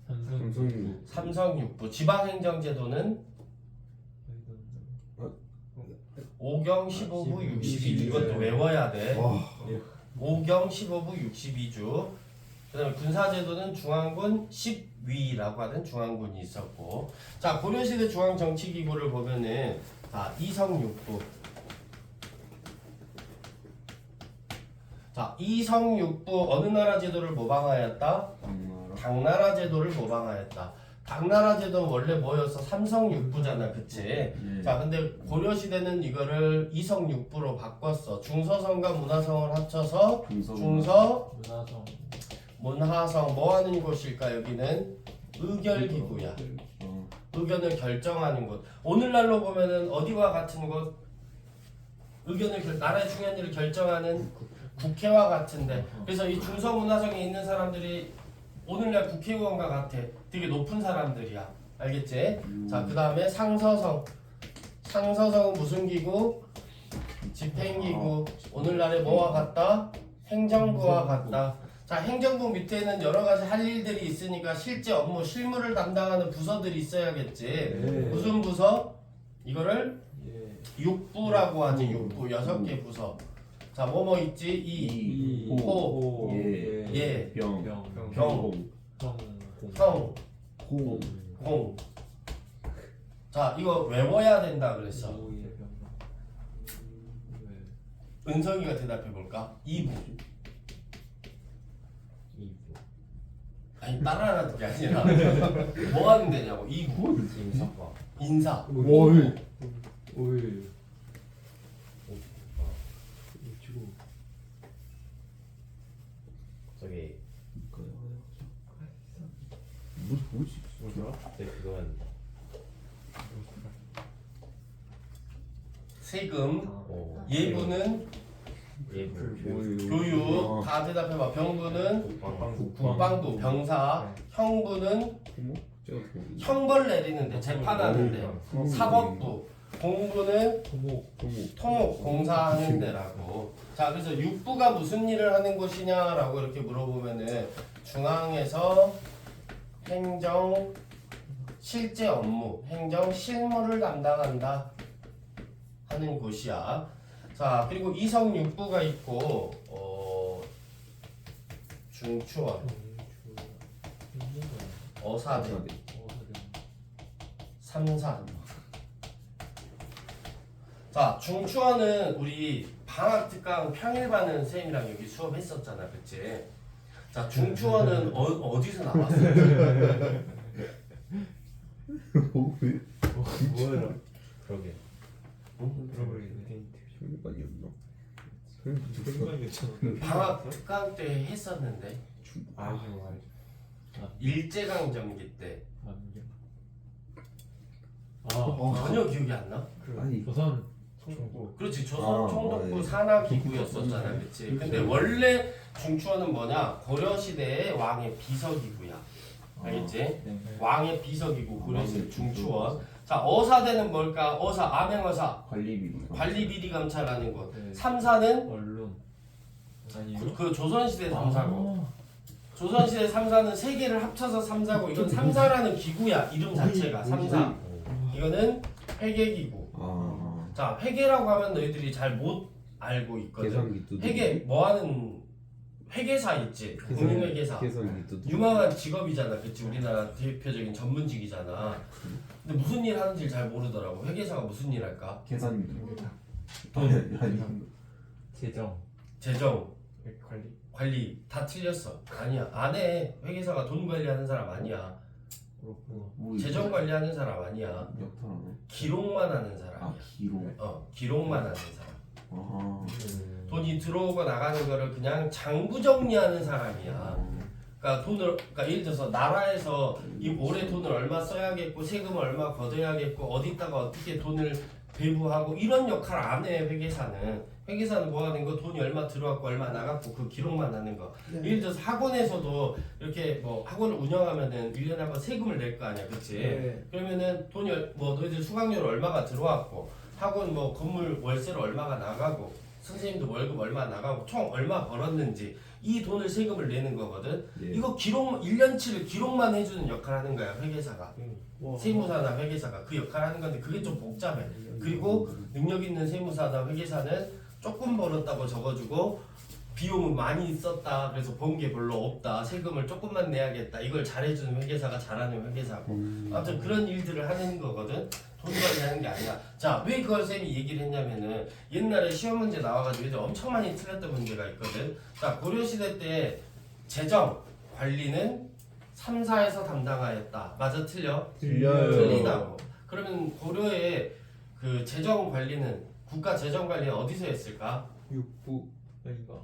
삼성. 삼성육부. 지방행정제도는 오경 15부 62주. 이것도 외워야 돼. 와. 오경 15부 62주. 그다음에 군사제도는 중앙군 10위라고 하는 중앙군이 있었고, 자 고려시대 중앙정치기구를 보면은 자 이성육부. 자 이성육부 어느 나라 제도를 모방하였다? 당나라 제도를 모방하였다. 당나라 제도는 원래 뭐였어? 삼성육부잖아, 그치? 자 근데 고려시대는 이거를 이성육부로 바꿨어. 중서성과 문화성을 합쳐서 중서 문화성. 문하성. 뭐 하는 곳일까? 여기는 의결기구야. 의견을 결정하는 곳. 오늘날로 보면은 어디와 같은 곳? 나라의 중요한 일을 결정하는 국회와 같은데, 그래서 이 중서문화성에 있는 사람들이 오늘날 국회의원과 같아. 되게 높은 사람들이야. 알겠지? 자, 그 다음에 상서성. 상서성은 무슨 기구? 집행기구. 오늘날의 뭐와 같다? 행정부와 같다. 자, 행정부 밑에는 여러 가지 할 일들이 있으니까 실제 업무, 실무를 담당하는 부서들이 있어야겠지. 무슨 부서? 이거를 육부라고 하지. 육부. 6개 부서. 자, 뭐뭐 있지? 이, 호, 예, 병, 병, 형. 형, 호, 공. 자, 이거 외워야 된다 그랬어. 은성이가 대답해 볼까? 이부. 아니 따라하는 게 아니라 뭐 하는 데냐고. 이부. 인사과. 인사. 뭘? 오일. 저기 뭐지? 네, 그건 세금. 예부는 예부. 교육. 다 대답해봐. 병부는 국방부. 병사. 형부는 형벌 내리는데, 재판하는데. 사법부. 공부는 토목. 공사하는 데라고. 자, 그래서 육부가 무슨 일을 하는 곳이냐라고 이렇게 물어보면은 중앙에서 행정 실제 업무, 행정 실무를 담당한다 하는 곳이야. 자, 그리고 이성육부가 있고 중추원, 어사대, 삼산. 자, 중추원은 우리 방학 특강 평일반은 선생님이랑 여기 수업했었잖아, 그치? 자, 중추원은 어디서 나왔어? 뭐야? 그러게. 들어버리겠네. 평일반이었나? 그런 괜찮아. 방학 특강 때 했었는데 알죠. 일제강점기 때 아, 전혀 기억이 안 나? 아니. 조선 그렇지, 조선 총독부 예. 산하기구였었잖아, 그치? 근데 원래 중추원은 뭐냐? 고려시대의 왕의 비서기구야. 알겠지? 네. 왕의 비서기구 고려시대 중추원. 자, 어사대는 뭘까? 어사, 암행어사, 관리비리. 관리비리 감찰하는 곳. 네. 삼사는 언론 아니요? 그 조선시대 삼사고. 조선시대 삼사는 세 개를 합쳐서 삼사고, 이건 삼사라는 기구야. 이름 자체가 삼사. 이거는 회계기구. 자, 회계라고 하면 너희들이 잘 못 알고 있거든. 계산기 뚜. 회계 뭐하는 회계사 있지? 금융회계사. 계산기 뚜. 유망한 직업이잖아, 그치? 우리나라 대표적인 전문직이잖아. 근데 무슨 일 하는지 잘 모르더라고. 회계사가 무슨 일 할까? 계산기. 아니 재정. 재정, 관리. 관리 다 틀렸어. 아니야. 안 해. 회계사가 돈 관리하는 사람 아니야. 그렇구나. 뭐 재정 관리하는 사람 아니야. 역할하네. 기록만 하는 사람이야. 아 기록. 기록만 하는 사람. 아. 돈이 들어오고 나가는 거를 그냥 장부 정리하는 사람이야. 그러니까 그러니까 예를 들어서 나라에서 이 올해 돈을 얼마 써야겠고 세금을 얼마 걷어야겠고 어디다가 어떻게 돈을 배부하고 이런 역할 안 해. 회계사는 뭐 하는 거 돈이 얼마 들어왔고 얼마 나갔고 그 기록만 하는 거. 예를 들어서 학원에서도 이렇게 뭐 학원을 운영하면은 1년에 한 번 세금을 낼 거 아니야, 그치? 네. 그러면은 돈이 뭐 너희들 수강료 얼마가 들어왔고 학원 뭐 건물 월세로 얼마가 나가고 선생님도 월급 얼마 나가고 총 얼마 벌었는지 이 돈을 세금을 내는 거거든. 예. 이거 기록 1년치를 기록만 해주는 역할을 하는 거야, 회계사가. 와. 세무사나 회계사가 그 역할을 하는 건데 그게 좀 복잡해. 그리고 능력 있는 세무사나 회계사는 조금 벌었다고 적어주고 비용은 많이 썼다 그래서 번 게 별로 없다 세금을 조금만 내야겠다 이걸 잘해주는 회계사가 잘하는 회계사고 아무튼 그런 일들을 하는 거거든. 돈 관리하는 게 아니야. 자, 왜 그걸 쌤이 얘기를 했냐면은 옛날에 시험 문제 나와가지고 애들 엄청 많이 틀렸던 문제가 있거든. 자, 고려시대 때 재정 관리는 3, 4에서 담당하였다. 맞아 틀려? 틀려요. 틀리다고. 그러면 고려의 그 재정 관리는 국가 재정 관리는 어디서 했을까? 육부 아닌가?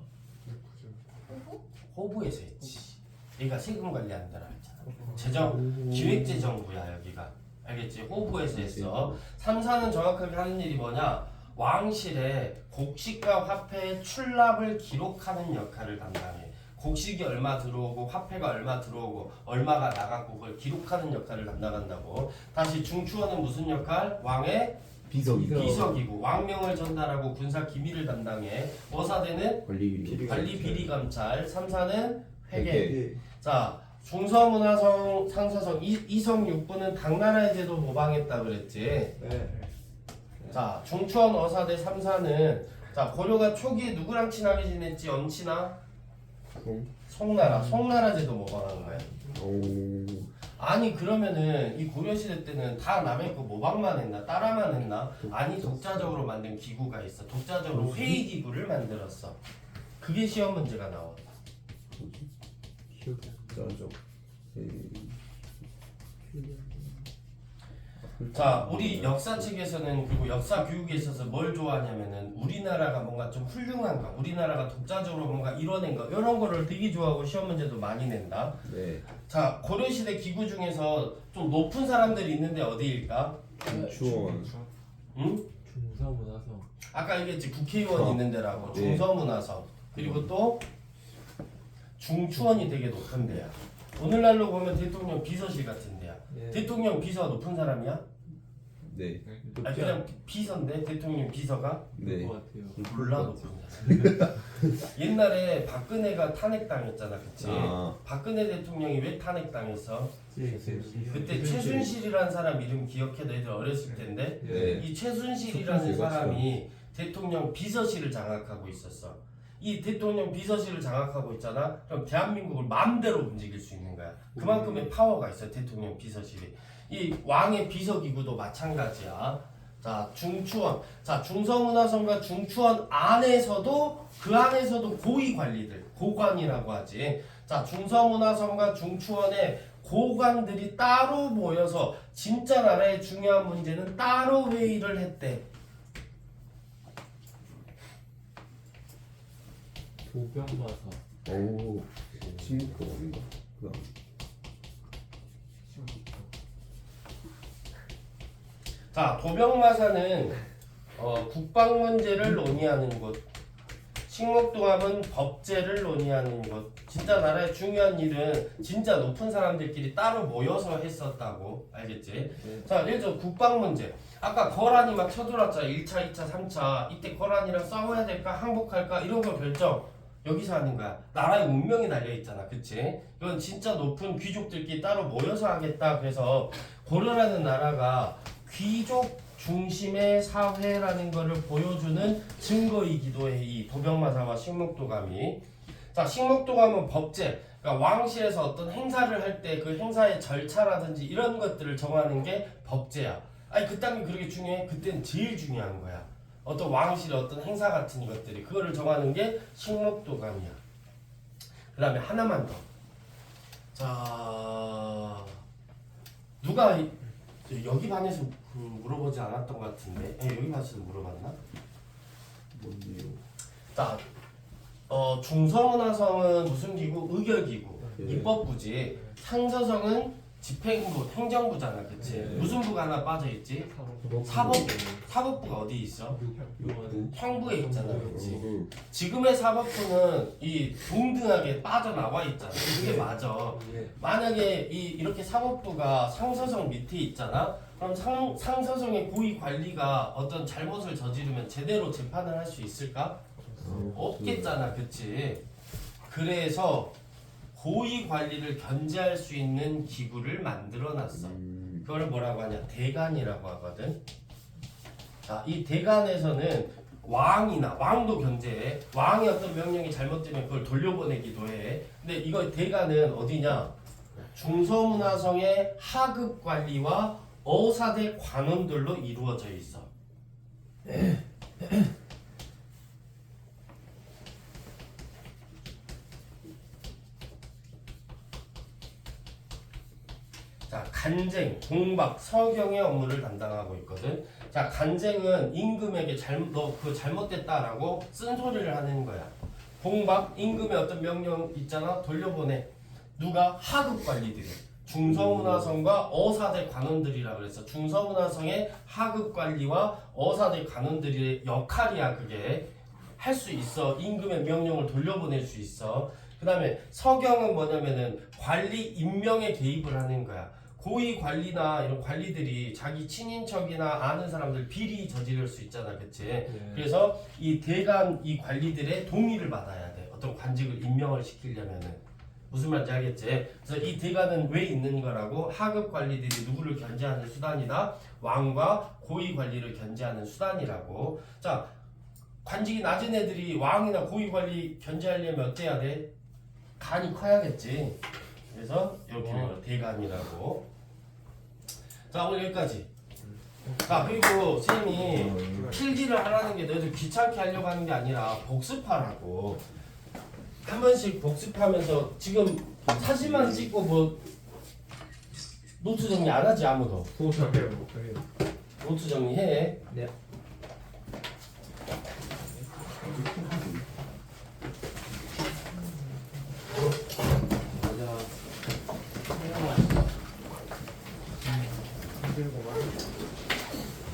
호구? 호부에서 했지. 얘가 세금 관리하는 데라 했잖아. 재정 기획재정부야 여기가. 알겠지? 호부에서 했어. 3, 4는 정확하게 하는 일이 뭐냐? 왕실의 곡식과 화폐의 출납을 기록하는 역할을 담당해. 곡식이 얼마 들어오고 화폐가 얼마 들어오고 얼마가 나갔고 그걸 기록하는 역할을 담당한다고. 다시 중추원은 무슨 역할? 왕의 비서기구. 왕명을 전달하고 군사 기밀을 담당해. 어사대는 관리 관리 비리 감찰. 3, 4는 회계. 네. 자, 중서문화성 상사성 이성 6부는 당나라의 제도 모방했다 그랬지. 네. 자, 중추원 어사대 3, 4는 자 고려가 초기에 누구랑 친하게 지냈지? 엄친아? 송나라 제도 모방한 거야. 아니 그러면은 이 고려시대 때는 다 남의 거 모방만 했나? 따라만 했나? 아니 독자적으로 만든 기구가 있어. 독자적으로 회의 기구를 만들었어. 그게 시험 문제가 나와. 기억이 안 짜죠. 자, 우리 역사책에서는 그리고 역사 교육에 있어서 뭘 좋아하냐면은 우리나라가 뭔가 좀 훌륭한 거, 우리나라가 독자적으로 뭔가 이뤄낸 거 이런 거를 되게 좋아하고 시험 문제도 많이 낸다. 네. 자, 고려시대 기구 중에서 좀 높은 사람들이 있는데 어디일까? 중추원. 응? 중서문화성. 아까 얘기했지 국회의원 있는 데라고. 중서문화성. 그리고 또 중추원이 되게 높은 데야. 오늘날로 보면 대통령 비서실 같은 데야. 예. 대통령 비서 높은 사람이야? 네. 아니 그냥 비서인데 대통령 비서가? 네. 것 같아요. 몰라 높은 사람. 옛날에 박근혜가 탄핵당했잖아, 그치? 아. 박근혜 대통령이 왜 탄핵당했어? 그때 최순실. 최순실이라는 사람 이름 기억해 너희들 어렸을 텐데 네. 이 최순실이라는 최순실 사람이 대통령 비서실을 장악하고 있었어. 이 대통령 비서실을 장악하고 있잖아. 그럼 대한민국을 마음대로 움직일 수 있는 거야. 그만큼의 파워가 있어 대통령 비서실이. 이 왕의 비서기구도 마찬가지야. 자, 중추원. 자, 중서문화성과 중추원 안에서도 그 안에서도 고위 관리들, 고관이라고 하지. 자, 중서문화성과 중추원의 고관들이 따로 모여서 진짜 나라의 중요한 문제는 따로 회의를 했대. 도병마사. 오. 친구가 어딘가. 그다음. 자, 도병마사는 국방 문제를 논의하는 곳. 식목동합은 법제를 논의하는 곳. 진짜 나라의 중요한 일은 진짜 높은 사람들끼리 따로 모여서 했었다고. 알겠지? 네. 자, 예를 들어 국방 문제. 아까 거란이 막 쳐들어왔잖아. 1차, 2차, 3차. 이때 거란이랑 싸워야 될까? 항복할까? 이런 거 결정. 여기서 하는 거야. 나라의 운명이 달려있잖아. 그치? 이건 진짜 높은 귀족들끼리 따로 모여서 하겠다. 그래서 고려라는 나라가 귀족 중심의 사회라는 것을 보여주는 증거이기도 해. 이 도병마사와 식목도감이. 자, 식목도감은 법제. 그러니까 왕실에서 어떤 행사를 할 때 그 행사의 절차라든지 이런 것들을 정하는 게 법제야. 아니 그딴 게 그렇게 중요해? 그때는 제일 중요한 거야. 어떤 왕실의 어떤 행사 같은 것들이 그거를 정하는 게 식목도감이야. 그 다음에 하나만 더. 자, 누가 여기 반에서 물어보지 않았던 것 같은데 여기 반에서 물어봤나? 뭔데요? 자, 중서문화성은 무슨 기구? 의결기구, 네. 입법부지. 상서성은 집행부, 행정부잖아, 그치? 네. 무슨 부가 하나 빠져있지? 사법부가 어디 있어? 형부에 있잖아, 그치? 지금의 사법부는 이 동등하게 빠져나와 있잖아. 그게 맞아. 만약에 이렇게 사법부가 상서성 밑에 있잖아. 그럼 상서성의 고위 관리가 어떤 잘못을 저지르면 제대로 재판을 할 수 있을까? 없겠잖아, 그치? 그래서 고위 관리를 견제할 수 있는 기구를 만들어놨어. 그걸 뭐라고 하냐? 대간이라고 하거든. 자, 이 대간에서는 왕도 견제해. 왕의 어떤 명령이 잘못되면 그걸 돌려보내기도 해. 근데 이거 대간은 어디냐? 중서문화성의 하급 관리와 어사대 관원들로 이루어져 있어. 자, 간쟁, 공박, 서경의 업무를 담당하고 있거든. 자, 간쟁은 임금에게 너 그거 잘못됐다라고 쓴소리를 하는 거야. 공박, 임금의 어떤 명령 있잖아, 돌려보내. 누가? 하급 관리들이. 중서문화성과 어사대 관원들이라 그랬어. 중서문화성의 하급 관리와 어사대 관원들의 역할이야, 그게. 할 수 있어. 임금의 명령을 돌려보낼 수 있어. 그 다음에 서경은 뭐냐면은 관리 임명에 개입을 하는 거야. 고위 관리나 이런 관리들이 자기 친인척이나 아는 사람들 비리 저지를 수 있잖아, 그치? 그래서 이 대간 이 관리들의 동의를 받아야 돼. 어떤 관직을 임명을 시키려면은. 무슨 말인지 알겠지? 그래서 이 대간은 왜 있는 거라고? 하급 관리들이 누구를 견제하는 수단이다? 왕과 고위 관리를 견제하는 수단이라고. 자, 관직이 낮은 애들이 왕이나 고위 관리 견제하려면 어때야 돼? 간이 커야겠지. 그래서 이렇게 대간이라고. 자, 오늘 여기까지. 자, 그리고 쌤이 필기를 하라는 게 너희들 귀찮게 하려고 하는 게 아니라 복습하라고. 한 번씩 복습하면서 지금 사진만 찍고 뭐 노트 정리 안 하지 아무도. 노트 정리해. 네. 맞아. 힘들고 막